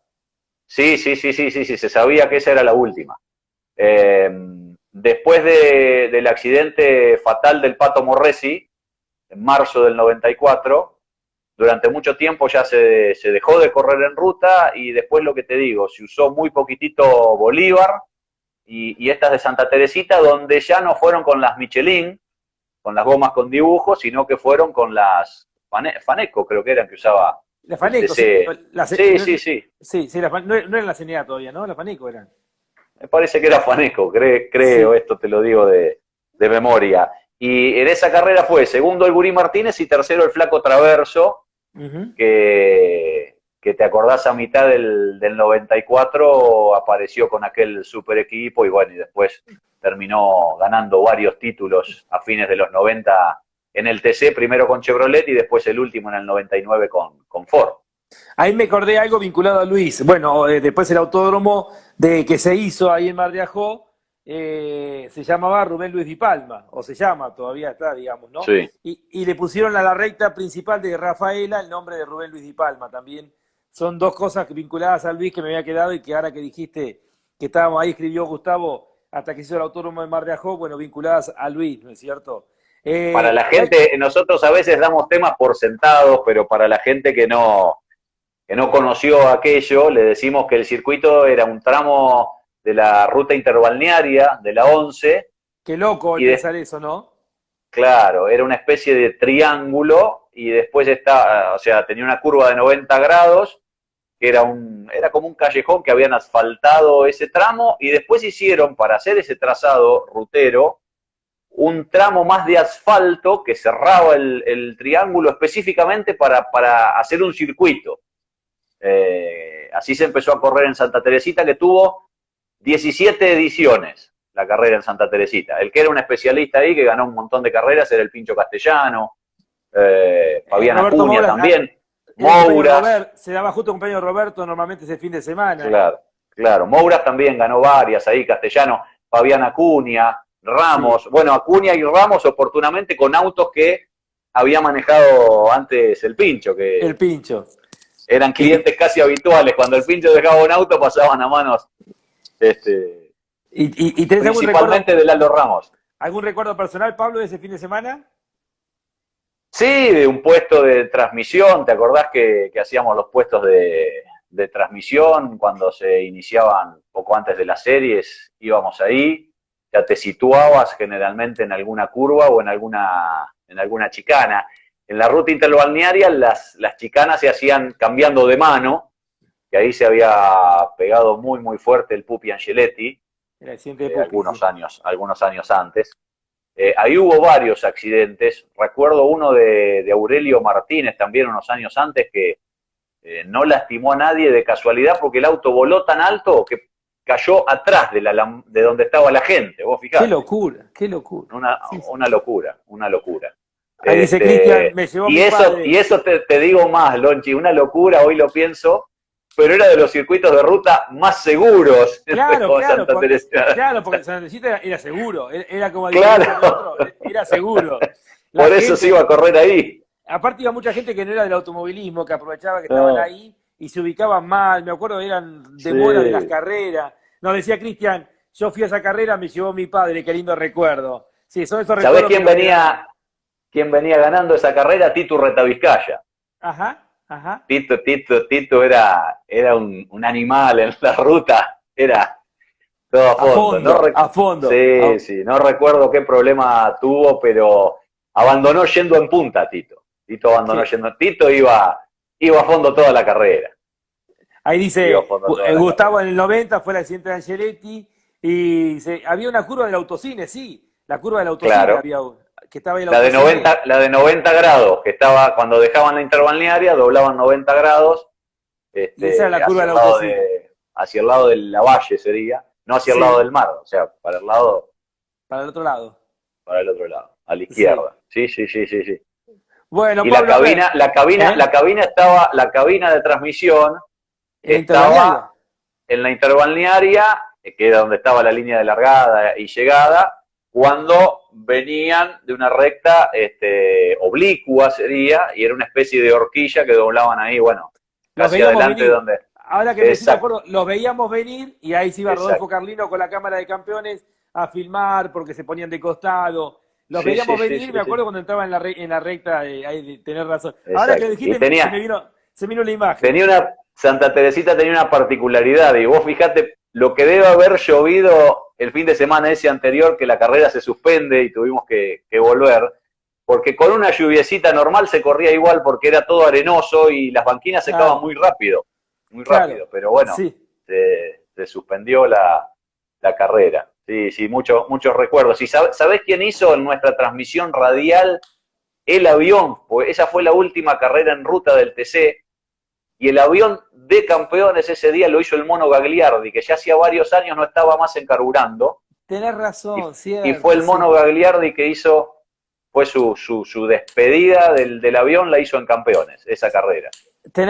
Sí, se sabía que esa era la última. Después del accidente fatal del Pato Morresi, en marzo del 94, durante mucho tiempo ya se dejó de correr en ruta, y después, lo que te digo, se usó muy poquitito Bolívar y estas de Santa Teresita, donde ya no fueron con las Michelin, con las gomas con dibujo, sino que fueron con las Faneco, creo que eran, que usaba. La Faneco, sí. No eran la CNA todavía, ¿no? La Faneco eran. Me parece que era Faneco, creo, esto te lo digo de memoria. Y en esa carrera fue segundo el Gurí Martínez y tercero el Flaco Traverso, que te acordás, a mitad del 94 apareció con aquel super equipo, y bueno, y después terminó ganando varios títulos a fines de los 90 en el TC, primero con Chevrolet y después el último en el 99 con Ford. Ahí me acordé algo vinculado a Luis. Bueno, después el autódromo que se hizo ahí en Mar de Ajó, se llamaba Rubén Luis Di Palma, o se llama, todavía está, digamos, ¿no? Sí. Y le pusieron a la recta principal de Rafaela el nombre de Rubén Luis Di Palma también. Son dos cosas vinculadas a Luis que me había quedado, y que ahora que dijiste que estábamos ahí, escribió Gustavo, hasta que hizo el autódromo de Mar de Ajó, bueno, vinculadas a Luis, ¿no es cierto? Para la gente, nosotros a veces damos temas por sentados, pero para la gente que no conoció aquello, le decimos que el circuito era un tramo de la ruta interbalnearia de la 11. Qué loco pensar eso, ¿no? Claro, era una especie de triángulo, y después tenía una curva de 90 grados, que era como un callejón que habían asfaltado ese tramo, y después hicieron, para hacer ese trazado rutero, un tramo más de asfalto que cerraba el triángulo específicamente para hacer un circuito. Así se empezó a correr en Santa Teresita, que tuvo 17 ediciones la carrera en Santa Teresita. El que era un especialista ahí, que ganó un montón de carreras, era el Pincho Castellano, Fabián Acuña también, Mouras. Se daba justo un compañero Roberto normalmente ese fin de semana. Claro. Mouras también ganó varias ahí, Castellano, Fabián Acuña, Ramos. Sí. Bueno, Acuña y Ramos oportunamente con autos que había manejado antes el Pincho. El Pincho. Eran clientes casi habituales. Cuando el Pincho dejaba un auto, pasaban a manos ¿Y tenés principalmente de Lalo Ramos. ¿Algún recuerdo personal, Pablo, de ese fin de semana? Sí, de un puesto de transmisión. ¿Te acordás que hacíamos los puestos de transmisión cuando se iniciaban poco antes de las series? Íbamos ahí, ya te situabas generalmente en alguna curva o en alguna chicana. En la ruta interbalnearia las chicanas se hacían cambiando de mano, que ahí se había pegado muy muy fuerte el Pupi Angeletti, algunos años antes. Ahí hubo varios accidentes. Recuerdo uno de Aurelio Martínez también unos años antes, que no lastimó a nadie de casualidad, porque el auto voló tan alto que cayó atrás de donde estaba la gente. Vos fijate. Qué locura. Una locura. Ahí dice Cristian, me llevó mi padre. Y eso te digo más, Lonchi, una locura, hoy lo pienso, pero era de los circuitos de ruta más seguros. Claro, porque Santa Teresita era seguro, era como era seguro. Por eso se iba a correr ahí. Aparte iba mucha gente que no era del automovilismo, que aprovechaba que estaban ahí y se ubicaban mal. Me acuerdo, eran demoras de las carreras. Nos decía Cristian, yo fui a esa carrera, me llevó mi padre, qué lindo recuerdo. Sí, son esos recuerdos. ¿Sabés quién venía ganando esa carrera? Tito Retavizcaya. Ajá. Tito era un animal en la ruta, era todo a fondo. Sí, no recuerdo qué problema tuvo, pero abandonó yendo en punta, Tito. Tito abandonó yendo. Tito iba a fondo toda la carrera. Ahí dice, Gustavo en el 90 fue el accidente de Angeletti y había una curva del autocine, sí. La curva del autocine claro. había que estaba ahí la de 90 grados, que estaba cuando dejaban la interbalnearia, doblaban 90 grados. Y esa era la curva del autocine. Hacia el lado de la valle sería, no hacia el lado del mar, o sea, para el otro lado. Para el otro lado, a la izquierda. Sí. Bueno, y Pablo, la cabina de transmisión estaba en la interbalnearia, que era donde estaba la línea de largada y llegada, cuando venían de una recta oblicua sería, y era una especie de horquilla que doblaban ahí, bueno, hacia adelante donde... Ahora que me acuerdo, los veíamos venir y ahí se iba Rodolfo Carlino con la cámara de campeones a filmar porque se ponían de costado. Los veíamos venir, me acuerdo cuando entraba en la recta, ahí tener razón. Exacto. Ahora que lo dijiste, se me vino la imagen. Santa Teresita tenía una particularidad, y vos fijate lo que debe haber llovido el fin de semana ese anterior, que la carrera se suspende y tuvimos que volver, porque con una lluviecita normal se corría igual porque era todo arenoso y las banquinas secaban muy rápido, pero bueno, se suspendió la carrera. Sí, muchos recuerdos. ¿Y sabés quién hizo en nuestra transmisión radial el avión? Pues esa fue la última carrera en ruta del TC, y el avión de campeones ese día lo hizo el Mono Gagliardi, que ya hacía varios años no estaba más encarburando. Tenés razón, cierto. Y fue el Mono Gagliardi que fue su despedida del avión, la hizo en campeones, esa carrera.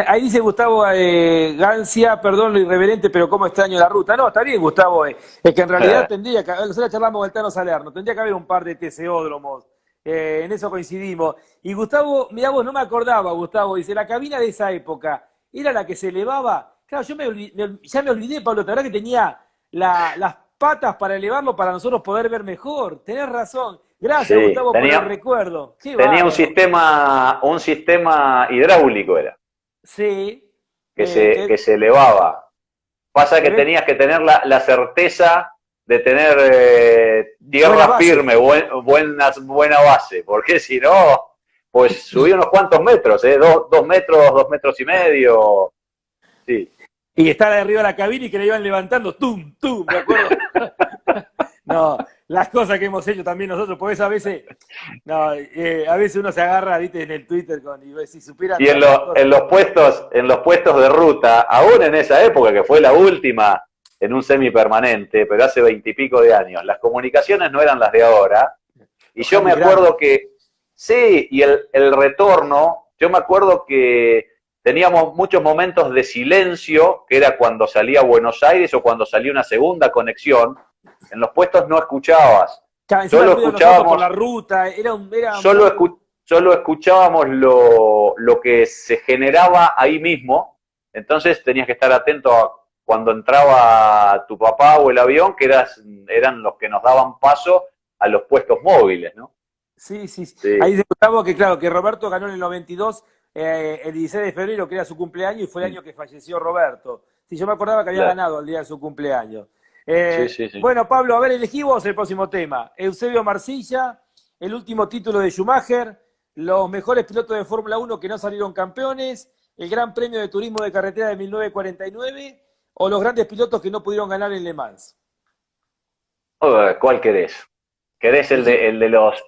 Ahí dice Gustavo Gancia, perdón lo irreverente, pero cómo extraño la ruta. No, está bien, Gustavo, es que en realidad tendría que, nosotros charlamos con el Tano Salerno, tendría que haber un par de TCódromos, en eso coincidimos. Y Gustavo, mirá vos, no me acordaba, Gustavo, dice, la cabina de esa época, ¿era la que se elevaba? Claro, ya me olvidé, Pablo, la verdad que tenía las patas para elevarlo para nosotros poder ver mejor. Tenés razón. Gracias, Gustavo, por el recuerdo. Tenía un sistema hidráulico, era. Sí. Que se elevaba. Pasa que tenías que tener la certeza de tener tierra firme, buena base, porque si no, pues subí unos cuantos metros, 2 metros, 2 metros y medio. Sí. Y estar arriba de la cabina y que le iban levantando, tum, me acuerdo. No, las cosas que hemos hecho también nosotros, por eso a veces uno se agarra, viste, en el Twitter y si supieran. Y en los puestos de ruta, aún en esa época que fue la última en un semipermanente, pero hace 20 y pico de años, las comunicaciones no eran las de ahora. Y yo me acuerdo que, y el retorno, yo me acuerdo que teníamos muchos momentos de silencio, que era cuando salía a Buenos Aires o cuando salía una segunda conexión. En los puestos no escuchabas. Solo escuchábamos por la ruta, solo escuchábamos lo que se generaba ahí mismo. Entonces tenías que estar atento a cuando entraba tu papá o el avión, que eran los que nos daban paso a los puestos móviles, ¿no? Sí. Ahí dice Gustavo que claro, que Roberto ganó en el 92, el 16 de febrero, que era su cumpleaños, y fue el año que falleció Roberto. Sí, yo me acordaba que había ganado el día de su cumpleaños. Sí. Bueno, Pablo, a ver, elegí vos el próximo tema. Eusebio Marcilla, el último título de Schumacher, los mejores pilotos de Fórmula 1 que no salieron campeones, el Gran Premio de Turismo de Carretera de 1949 o los grandes pilotos que no pudieron ganar en Le Mans. ¿Cuál querés? ¿Querés el de los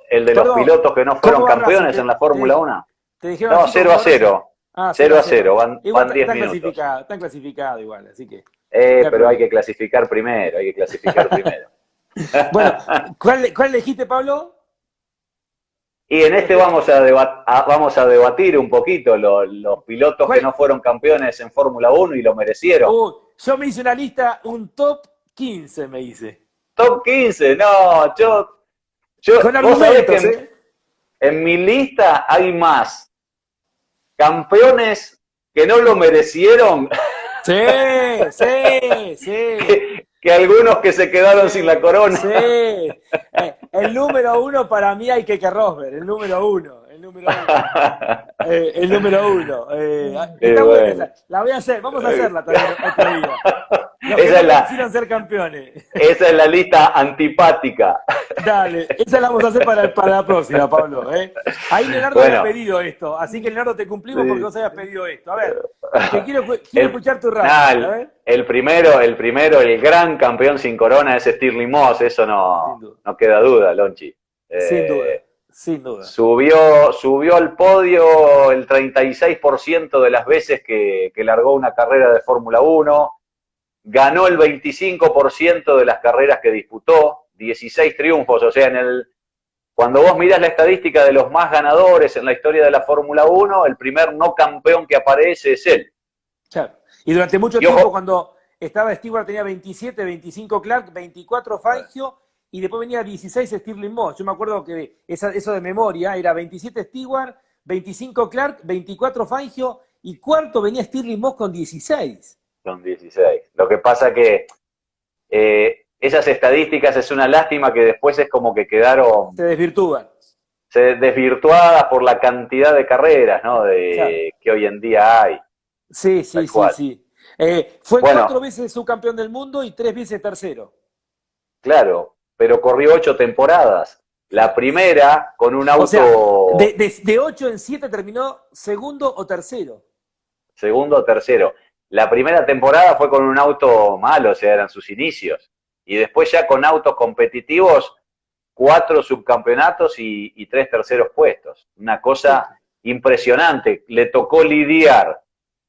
pilotos que no fueron campeones en la Fórmula 1? Te dijeron no, 0-0. 0-0, van 10 minutos. Están clasificados igual, así que... pero hay que clasificar primero, Bueno, ¿cuál elegiste, Pablo? Y en vamos a debatir un poquito los pilotos que no fueron campeones en Fórmula 1 y lo merecieron. Yo me hice una lista, un top 15 me hice. Top 15, no, yo con argumentos, en mi lista hay más campeones que no lo merecieron. Sí. Que algunos que se quedaron sin la corona. Sí. El número 1 para mí hay que Rosberg, el número 1. El número 1. Está buena esa. La voy a hacer, vamos a hacerla también otro día. Los que no quisieron ser campeones. Esa es la lista antipática. Dale, esa la vamos a hacer para la próxima, Pablo. Ahí Leonardo había pedido esto, así que Leonardo te cumplimos porque vos habías pedido esto. A ver, que quiero escuchar tu radio. El primero, el gran campeón sin corona es Stirling Moss, eso no queda duda, Lonchi. Sin duda. Subió al podio el 36% de las veces que largó una carrera de Fórmula 1, ganó el 25% de las carreras que disputó, 16 triunfos, o sea, cuando vos mirás la estadística de los más ganadores en la historia de la Fórmula 1, el primer no campeón que aparece es él. Claro. Y durante mucho tiempo, cuando estaba Stewart, tenía 27, 25 Clark, 24 Fangio, y después venía 16 Stirling Moss. Yo me acuerdo que eso de memoria era 27 Stewart, 25 Clark, 24 Fangio, y cuarto venía Stirling Moss con 16. Con 16. Lo que pasa que esas estadísticas es una lástima que después es como que quedaron... Se desvirtúan. Desvirtuadas por la cantidad de carreras, ¿no? Que hoy en día hay. Sí. Fue 4 veces subcampeón del mundo y 3 veces tercero. Claro, pero corrió 8 temporadas. La primera con un auto... O sea, de 8 en 7 terminó segundo o tercero. Segundo o tercero. La primera temporada fue con un auto malo, o sea, eran sus inicios. Y después ya con autos competitivos, 4 subcampeonatos y 3 terceros puestos. Una cosa impresionante. Le tocó lidiar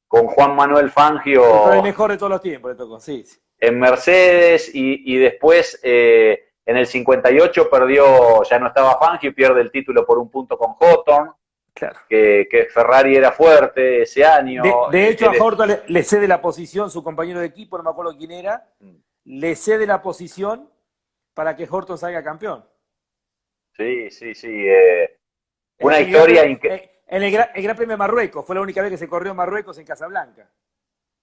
con Juan Manuel Fangio. El mejor de todos los tiempos le tocó, sí. En Mercedes y después en el 58 perdió, ya no estaba Fangio y pierde el título por un punto con Hawthorne. Claro. Que Ferrari era fuerte ese año. De hecho, a Hawthorne le cede la posición, su compañero de equipo, no me acuerdo quién era, le cede la posición para que Hawthorne salga campeón. Sí. Una historia increíble. El Gran Premio de Marruecos, fue la única vez que se corrió en Marruecos en Casablanca.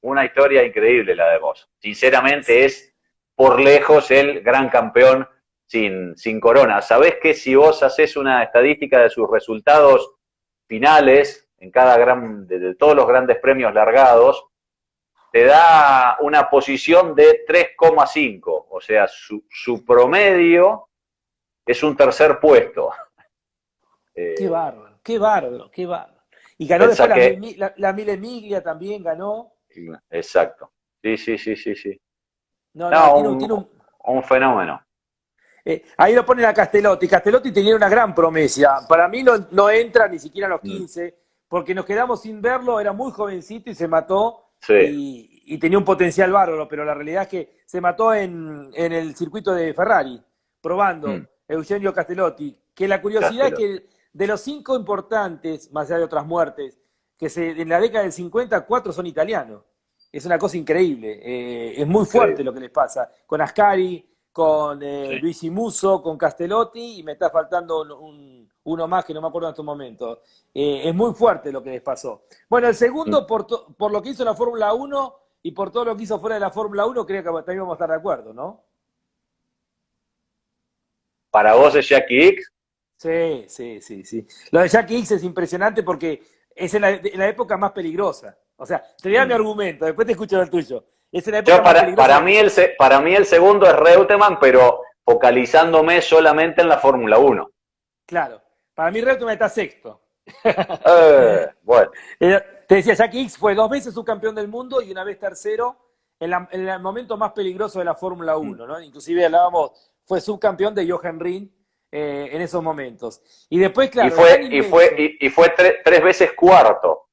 Una historia increíble la de Moss. Sinceramente es por lejos el gran campeón sin corona. Sabés que si vos haces una estadística de sus resultados finales en de todos los grandes premios largados, te da una posición de 3,5. O sea, su promedio es un tercer puesto. Qué bárbaro. Y ganó después la Mille Miglia también ganó. Exacto. Sí. Tiene un fenómeno. Ahí lo ponen a Castellotti. Castellotti tenía una gran promesa. Para mí no entra ni siquiera a los 15, porque nos quedamos sin verlo, era muy jovencito y se mató. Sí. Y tenía un potencial bárbaro, pero la realidad es que se mató en el circuito de Ferrari, probando Eugenio Castellotti. Que la curiosidad es que de los 5 importantes, más allá de otras muertes, en la década del 50, 4 son italianos. Es una cosa increíble. Es muy fuerte lo que les pasa. Con Ascari, con Luigi Musso, con Castellotti, y me está faltando uno más que no me acuerdo en estos momentos. Es muy fuerte lo que les pasó. Bueno, el segundo, por lo que hizo la Fórmula 1 y por todo lo que hizo fuera de la Fórmula 1, creo que también vamos a estar de acuerdo, ¿no? ¿Para vos es Jackie Ickx? Sí. Lo de Jackie Ickx es impresionante porque es en la época más peligrosa. O sea, te voy a dar mi argumento, después te escucho el tuyo. Es en la época más peligrosa. Para mí el segundo es Reutemann, pero focalizándome solamente en la Fórmula 1. Claro, para mí Reutemann está sexto. Bueno. Te decía, Jackie Ickx fue 2 veces subcampeón del mundo y una vez tercero en el momento más peligroso de la Fórmula 1, ¿no? Inclusive fue subcampeón de Jochen Rindt en esos momentos. Y después, claro... Y fue 3 veces cuarto.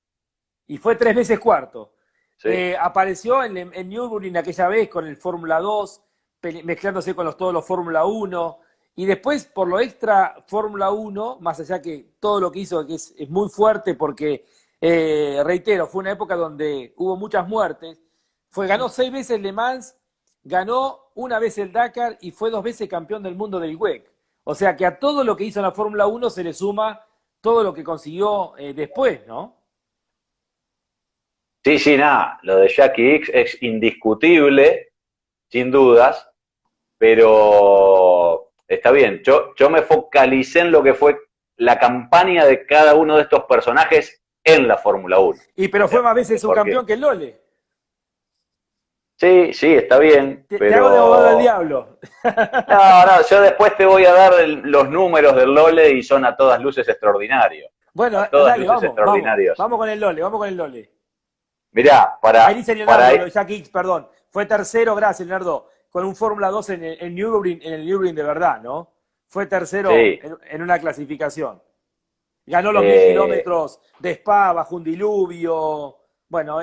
Y fue 3 veces cuarto. Sí. Apareció en Nürburgring aquella vez con el Fórmula 2, mezclándose con todos los Fórmula 1, y después por lo extra Fórmula 1, más allá que todo lo que hizo, que es muy fuerte porque, reitero, fue una época donde hubo muchas muertes, ganó 6 veces Le Mans, ganó 1 vez el Dakar y fue 2 veces campeón del mundo del WEC. O sea que a todo lo que hizo en la Fórmula 1 se le suma todo lo que consiguió después, ¿no? Sí, nada, lo de Jackie Ickx es indiscutible, sin dudas, pero está bien. Yo me focalicé en lo que fue la campaña de cada uno de estos personajes en la Fórmula 1. Pero fue más veces subcampeón que el Lole. Sí, sí, está bien, Te hago de abogado del diablo. No, yo después te voy a dar los números del Lole y son a todas luces extraordinarios. Bueno, A todas dale, luces extraordinarios. vamos con el Lole, vamos con el Lole. Mirá, Ahí dice para Leonardo, Jack Hicks, perdón. Fue tercero, gracias, Leonardo, con un Fórmula 2 en el Nürburgring de verdad, ¿no? Fue tercero sí, en una clasificación. Ganó los 1000 kilómetros de Spa bajo un diluvio. Bueno,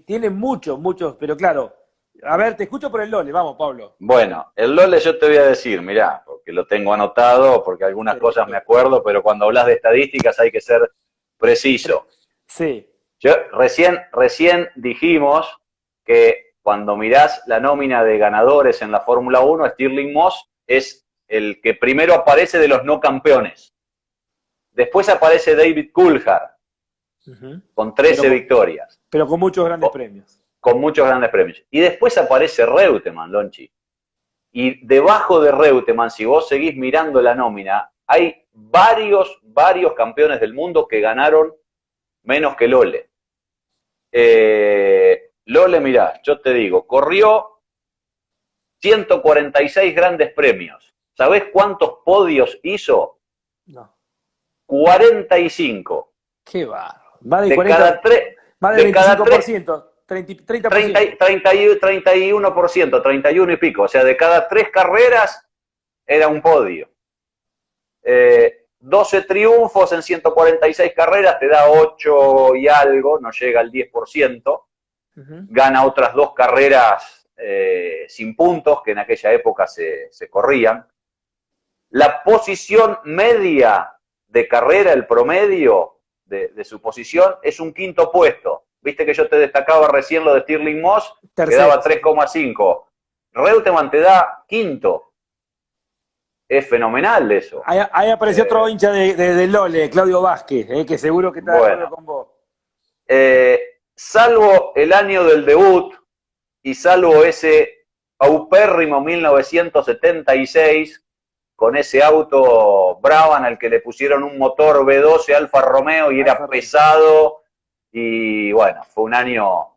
tiene muchos, pero claro. A ver, te escucho por el Lole, vamos, Pablo. bueno, el Lole yo te voy a decir, mirá, porque lo tengo anotado, porque algunas Sí, cosas me acuerdo, pero cuando hablas de estadísticas hay que ser preciso. sí. Yo recién dijimos que cuando mirás la nómina de ganadores en la Fórmula 1, Stirling Moss es el que primero aparece de los no campeones. Después aparece David Coulthard, con 13 victorias. Pero con muchos grandes premios. Con muchos grandes premios. Y después aparece Reutemann, Lonchi. Y debajo de Reutemann, si vos seguís mirando la nómina, hay varios campeones del mundo que ganaron menos que Lole. Lole, mirá, yo te digo, corrió 146 grandes premios. ¿Sabés cuántos podios hizo? No. 45. Qué barro. Más de, de 40, cada tres, más del de cada 25%. 30%. 31%, 31 y pico. O sea, de cada 3 carreras era un podio. 12 triunfos en 146 carreras te da 8 y algo, no llega al 10%. Gana otras 2 carreras sin puntos, que en aquella época se corrían. La posición media de carrera, el promedio de su posición, es un 5.º puesto. Viste que yo te destacaba recién lo de Stirling Moss, que daba 3,5. Reutemann te da 5.º. Es fenomenal eso. Ahí apareció otro hincha de Lole, Claudio Vázquez, que seguro que está de acuerdo con vos. Salvo el año del debut y salvo ese paupérrimo 1976, con ese auto Brabham al que le pusieron un motor V12 Alfa Romeo y era pesado, y bueno, fue un año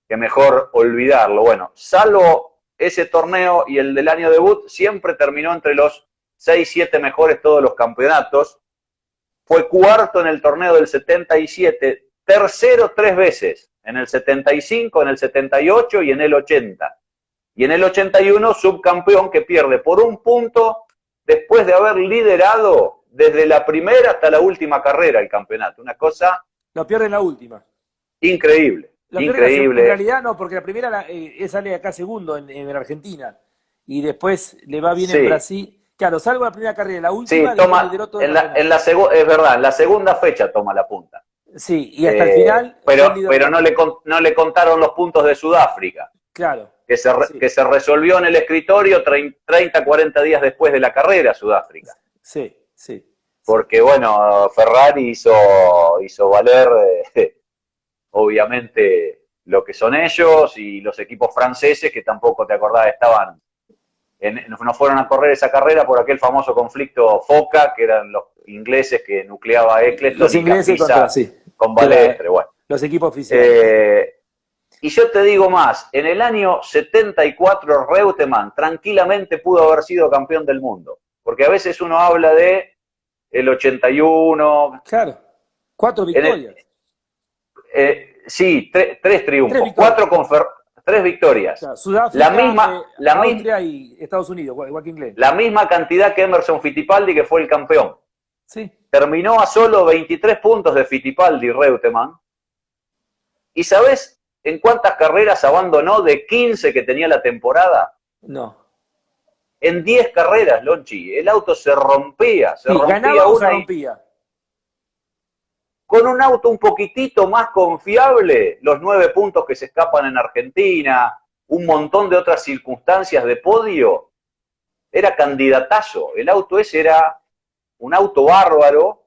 que mejor olvidarlo. Bueno, salvo ese torneo y el del año debut, siempre terminó entre los 6-7 mejores todos los campeonatos. Fue cuarto en el torneo del 77, tercero 3 veces, en el 75, en el 78 y en el 80. Y en el 81 subcampeón, que pierde por un punto después de haber liderado desde la primera hasta la última carrera el campeonato. Una cosa... Lo pierde en la última. Increíble. Increíble. En realidad no, porque la primera sale acá segundo en Argentina. Y después le va bien en Brasil. Claro, salvo la primera carrera, la última... Sí, toma, es verdad, en la segunda fecha toma la punta. Sí, y hasta el final... Pero no le contaron los puntos de Sudáfrica. Claro. Que se resolvió en el escritorio 30, 40 días después de la carrera, Sudáfrica. Sí. Porque, bueno, Ferrari hizo valer, obviamente, lo que son ellos, y los equipos franceses, que tampoco, te acordás, no fueron a correr esa carrera por aquel famoso conflicto FOCA, que eran los ingleses que nucleaba Eccleston. Los ingleses con Balestre, bueno. Los equipos oficiales. Y yo te digo más, en el año 74 Reutemann tranquilamente pudo haber sido campeón del mundo, porque a veces uno habla de el 81. Claro, 4 victorias. Sí, 3 triunfos, 3 victorias. Claro, Sudáfrica, Austria y Estados Unidos, igual que inglés. La misma cantidad que Emerson Fittipaldi, que fue el campeón. Sí. Terminó a solo 23 puntos de Fittipaldi Reutemann. ¿Y sabés en cuántas carreras abandonó de 15 que tenía la temporada? No. En 10 carreras, Lonchi. El auto se rompía. Se rompía. Con un auto un poquitito más confiable, los 9 puntos que se escapan en Argentina, un montón de otras circunstancias de podio, era candidatazo. El auto ese era un auto bárbaro,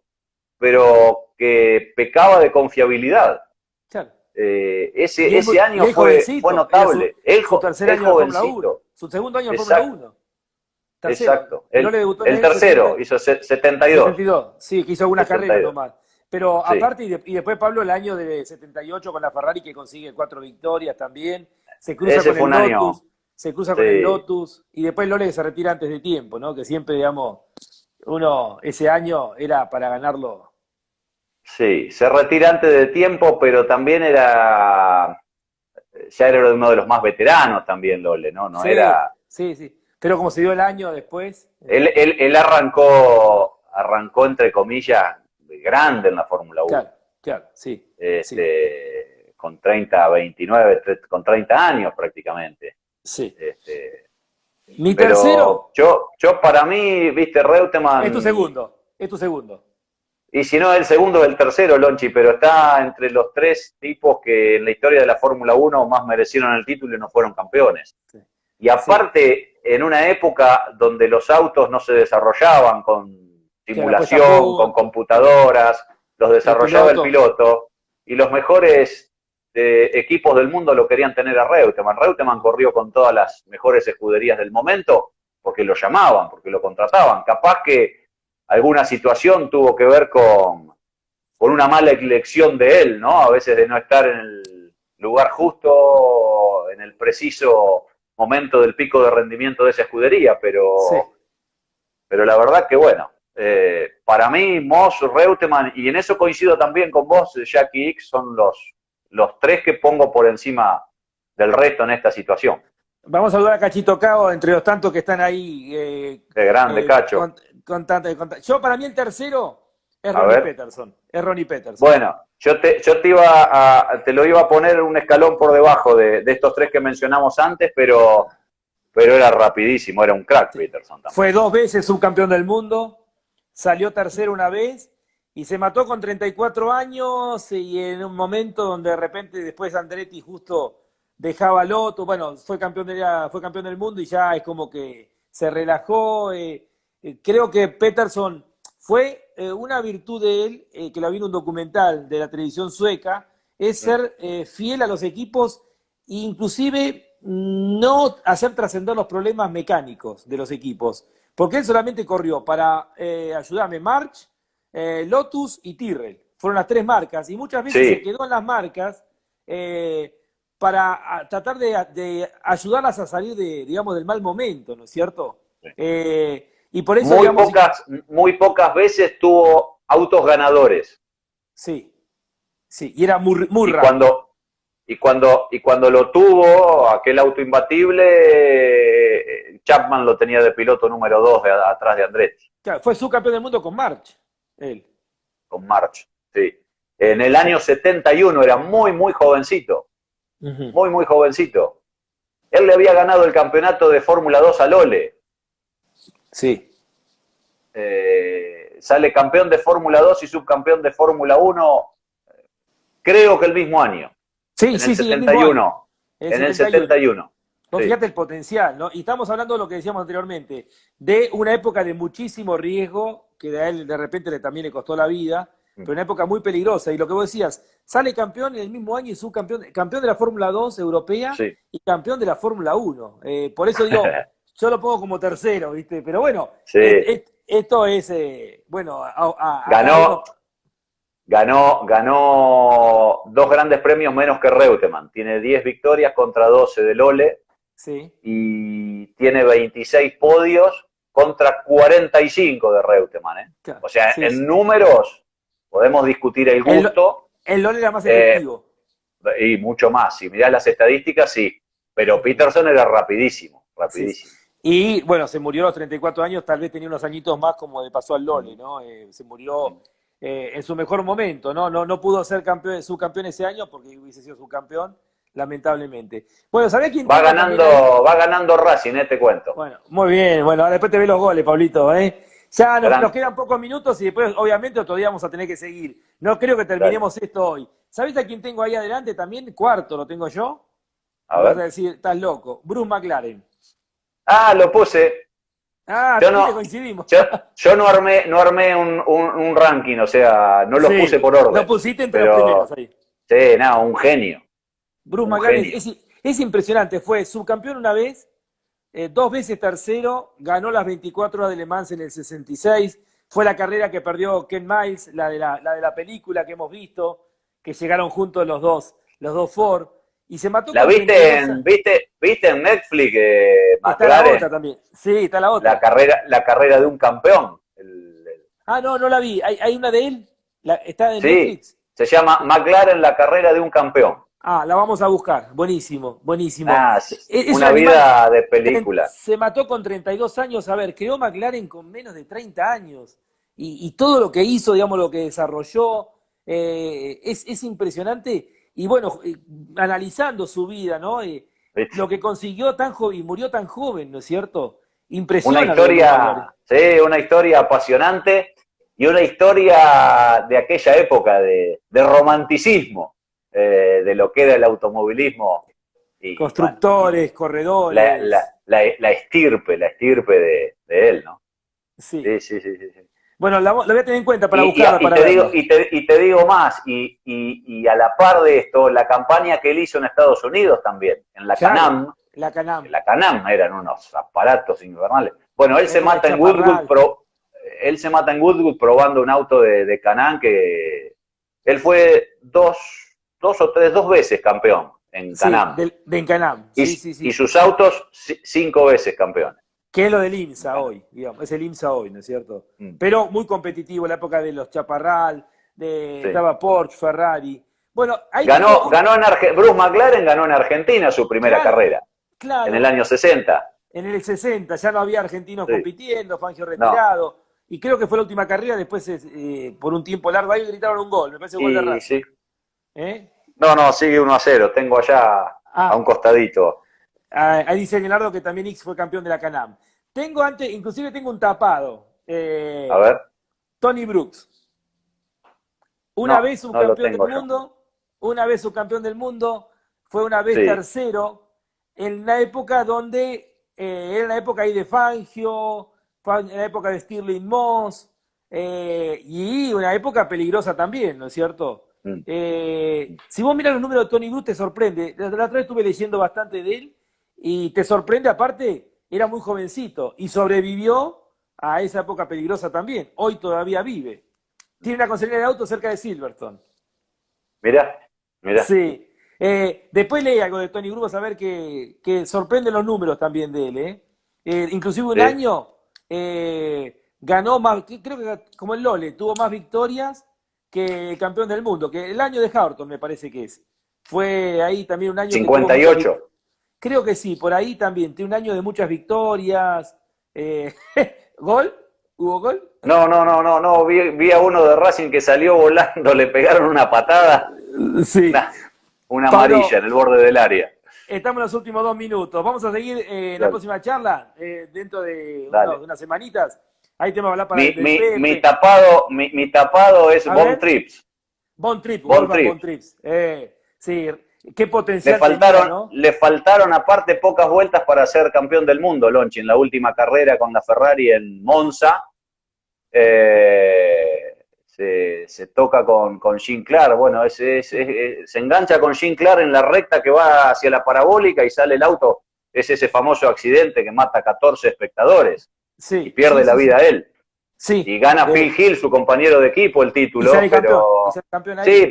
pero que pecaba de confiabilidad. Claro. Ese año fue notable. Su tercer año en Fórmula 1. Su segundo año en Fórmula 1. Exacto. El tercero hizo 72. 72, sí, que hizo algunas carreras nomás. Pero aparte, y después Pablo, el año de 78 con la Ferrari, que consigue 4 victorias también. se cruza ese con fue el un año, Lotus, se cruza con el sí, Lotus, y después Lole que se retira antes de tiempo, ¿no? Que siempre, digamos, uno, ese año era para ganarlo. sí, se retira antes de tiempo, pero también ya era uno de los más veteranos también, Lole, ¿no? No Sí, era, sí, sí. Pero como se dio el año después, él arrancó entre comillas grande en la Fórmula 1, claro, claro, sí, sí, con 30, 29, con 30 años prácticamente. sí. Este, Mi pero tercero yo para mí, viste, es tu Reutemann, segundo, es tu segundo. y si no el segundo, el tercero, Lonchi, pero está entre los tres tipos que en la historia de la Fórmula 1 más merecieron el título y no fueron campeones. Sí, Y sí, aparte, en una época donde los autos no se desarrollaban con que la puesta a simulación, con punto, computadoras, los el desarrollaba el piloto, piloto, y los mejores equipos del mundo lo querían tener a Reutemann. Reutemann corrió con todas las mejores escuderías del momento porque lo llamaban, porque lo contrataban. Capaz que alguna situación tuvo que ver con una mala elección de él, ¿no? A veces de no estar en el lugar justo, en el preciso momento del pico de rendimiento de esa escudería, sí. pero la verdad que bueno, para mí Moss, Reutemann, y en eso coincido también con vos, Jackie X, son los tres que pongo por encima del resto en esta situación. Vamos a saludar a Cachito Cao, entre los tantos que están ahí Qué grande, Cacho. Yo, para mí, el tercero es A Ronnie ver. Peterson. Es Ronnie Peterson. Bueno, te lo iba a poner un escalón por debajo de estos tres que mencionamos antes, pero era rapidísimo, era un crack Sí. Peterson también. Fue 2 veces subcampeón del mundo, salió tercero una vez y se mató con 34 años y en un momento donde de repente después Andretti justo dejaba Loto, bueno, fue campeón del mundo y ya es como que se relajó. Creo que Peterson fue una virtud de él, que lo vi en un documental de la televisión sueca, es ser fiel a los equipos, inclusive no hacer trascender los problemas mecánicos de los equipos, porque él solamente corrió para, ayudarme, March, Lotus y Tyrrell. Fueron las tres marcas y muchas veces se Sí, quedó en las marcas eh, para tratar de ayudarlas a salir digamos, del mal momento, ¿no es cierto? sí. Y por eso, digamos, Muy pocas veces tuvo autos ganadores. sí, sí, y era muy, muy Y rápido. cuando lo tuvo, aquel auto imbatible, Chapman lo tenía de piloto número 2 atrás de Andretti, Claro, fue subcampeón del mundo con March, él. con March. Sí. En el Sí. año 71 era muy, muy jovencito. Ujú. Muy, muy jovencito. Él le había ganado el campeonato de Fórmula 2 a Lole. Sí. Sale campeón de Fórmula 2 y subcampeón de Fórmula 1, creo que el mismo año, Sí, en el sí, sí, el mismo año, 71. el En el 71. 71. Vos Sí. fíjate el potencial, ¿no? Y estamos hablando de lo que decíamos anteriormente, de una época de muchísimo riesgo, que a él de repente también le costó la vida, pero una época muy peligrosa. Y lo que vos decías, sale campeón en el mismo año y subcampeón, campeón de la Fórmula 2 europea Sí. y campeón de la Fórmula 1. Por eso digo, yo lo pongo como tercero, ¿viste? Pero bueno, Sí. esto es, bueno, a cada Ganó, uno. ganó dos grandes premios menos que Reutemann. Tiene 10 victorias contra 12 de Lole Sí, y tiene 26 podios contra 45 de Reutemann. claro, O sea, sí, en sí. números podemos discutir el gusto, El LOL era más eh, efectivo. y mucho más. Si mirás las estadísticas, sí. Pero Peterson era rapidísimo, Sí, sí. rapidísimo. Y bueno, se murió a los 34 años, tal vez tenía unos añitos más como le pasó al Lole, ¿no? Se murió en su mejor momento, ¿no? No pudo ser campeón, subcampeón ese año porque hubiese sido subcampeón, lamentablemente. Bueno, ¿sabés quién tengo también ahí? Va ganando Racing, te cuento. Bueno, muy bien, bueno, después te ve los goles, Pablito, ¿eh? Ya nos Gran, quedan pocos minutos y después, obviamente, otro día vamos a tener que seguir. No creo que dale. terminemos esto hoy. ¿Sabés a quién tengo ahí adelante también? Cuarto lo tengo yo. A Y vas a ver. decir, estás loco. Bruce McLaren. Ah, lo puse. Ah, Yo viste, no, coincidimos. yo no armé un ranking, o sea, no los puse Sí, por lo orden. pusiste entre los primeros Pero, ahí. sí, nada, un genio. Bruce Un McLaren genio. es impresionante. Fue subcampeón una vez, 2 veces tercero, ganó las 24 horas de Le Mans en el 66. Fue la carrera que perdió Ken Miles, la de la película que hemos visto, que llegaron juntos los dos Ford. Y se mató ¿La con 32 años. viste en Netflix Está la McLaren, otra también. Sí, está la otra. la carrera de un campeón? Ah, no, no la vi. ¿Hay una de él? ¿Está en Sí, Netflix? se llama McLaren, la carrera de un campeón. Ah, la vamos a buscar. Buenísimo, buenísimo. Ah, es Es un una animal. vida de película. Se mató con 32 años. A ver, creó McLaren con menos de 30 años. Y todo lo que hizo, digamos, lo que desarrolló, es impresionante. Y bueno, analizando su vida, ¿no? ¿Viste? Lo que consiguió tan joven y murió tan joven, ¿no es cierto? Una Impresiona lo de McLaren. historia, sí, una historia apasionante y una historia de aquella época de romanticismo, de lo que era el automovilismo y bueno, Constructores, corredores. la estirpe de él, ¿no? Sí. Sí, sí, sí, sí, sí. Bueno, la voy a tener en cuenta para Y, buscarla, para te digo, verla. te digo más, y a la par de esto, la campaña que él hizo en Estados Unidos también, en la Claro, Canam, la Canam. la Canam eran unos aparatos infernales. Bueno, él se En el mata en Goodwood, Chaparral. él se mata en Goodwood probando un auto de Canam que él fue dos veces campeón en Sí, Canam. de Encanam. Sí, sí, Y sí. sus autos 5 veces campeones. Que es lo del IMSA hoy, digamos. Es el IMSA hoy, ¿no es cierto? Mm, Pero muy competitivo en la época de los Chaparral, sí. estaba Porsche, Ferrari. Bueno, ahí tengo Bruce McLaren ganó en Argentina su primera claro, carrera, en el claro, año 60. en el 60 ya no había argentinos Sí. compitiendo, Fangio No. retirado. Y creo que fue la última carrera, después por un tiempo largo ahí gritaron un gol, me parece gol de Y Racing. sí. ¿Eh? No, sigue 1-0. Tengo allá a un Ah, costadito. ahí dice Leonardo que también X fue campeón de la Canam. Inclusive tengo un tapado. A ver. Tony Brooks. Una No, vez no lo subcampeón del tengo yo. mundo, una vez subcampeón del mundo, fue una vez Sí. tercero, en la época donde, era la época ahí de Fangio, en la época de Stirling Moss, y una época peligrosa también, ¿no es cierto? Mm. Si vos miras los números de Tony Brooks te sorprende. La otra vez estuve leyendo bastante de él y te sorprende, aparte, era muy jovencito y sobrevivió a esa época peligrosa también. Hoy todavía vive. Tiene una concesionaria de autos cerca de Silverstone. Mirá. Sí. Después leí algo de Tony Brooks a ver que sorprenden los números también de él. Inclusive un Sí. año ganó más, creo que como el Lole, tuvo más victorias que el campeón del mundo, que el año de Hawthorne me parece que es. Fue ahí también un año que tuvo muchas 58. creo que sí, por ahí también, tiene un año de muchas victorias. ¿Gol? ¿Hubo gol? No. Vi a uno de Racing que salió volando, le pegaron una patada. Sí. Una Pablo, amarilla en el borde del área. estamos en los últimos 2 minutos. Vamos a seguir en la Dale. próxima charla, dentro de Dale. unas semanitas. Ahí te vamos a hablar para Mi, el del mi, Pepe. mi tapado es A Bon ver. Trips. Von Trips, Von Wolfgang Trips. Von Trips. Sí, qué potencial tenía, ¿no? Le faltaron aparte pocas vueltas para ser campeón del mundo, Lonchi, en la última carrera con la Ferrari en Monza. Se toca con Jean Clair, bueno, se engancha con Jean Clair en la recta que va hacia la parabólica y sale el auto, es ese famoso accidente que mata a 14 espectadores Sí, y pierde la vida él. Sí. Y gana Phil Hill, su compañero de equipo, el título, y sale campeón, pero y sale campeón ahí. sí,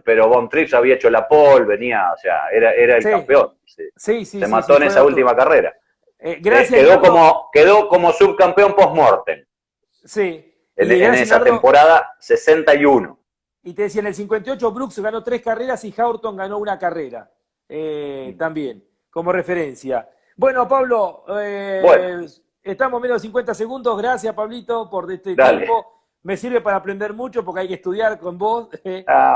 pero Von Trips había hecho la pole, venía, o sea, era el Sí. campeón. Se mató en esa última carrera. Gracias, Quedó como subcampeón post-mortem Sí. en gracias, esa Leonardo. temporada 61. Y te decía, en el 58 Brooks ganó 3 carreras y Hawthorne ganó una carrera. También, como referencia. Bueno, Pablo, Bueno. estamos menos de 50 segundos. Gracias, Pablito, por este Dale. tiempo. Me sirve para aprender mucho porque hay que estudiar con vos.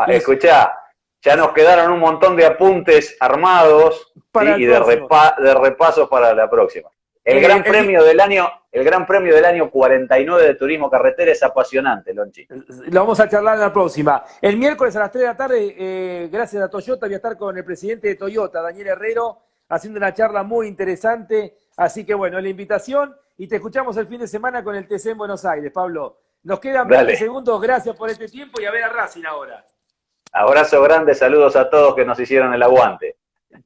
Escuchá, ya nos quedaron un montón de apuntes armados Para ¿sí? el y próximo. de repasos para la próxima. El Gran Premio del año 49 de Turismo Carretera es apasionante, Lonchi. Lo vamos a charlar en la próxima. El miércoles a las 3 de la tarde, gracias a Toyota, voy a estar con el presidente de Toyota, Daniel Herrero, haciendo una charla muy interesante. Así que bueno, la invitación y te escuchamos el fin de semana con el TC en Buenos Aires, Pablo. Nos quedan 20 segundos, gracias por este tiempo y a ver a Racing ahora. Abrazo grande, saludos a todos que nos hicieron el aguante.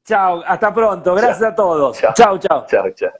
Chao, hasta pronto, gracias a todos. Chao. Chao, chao. Chao, chao.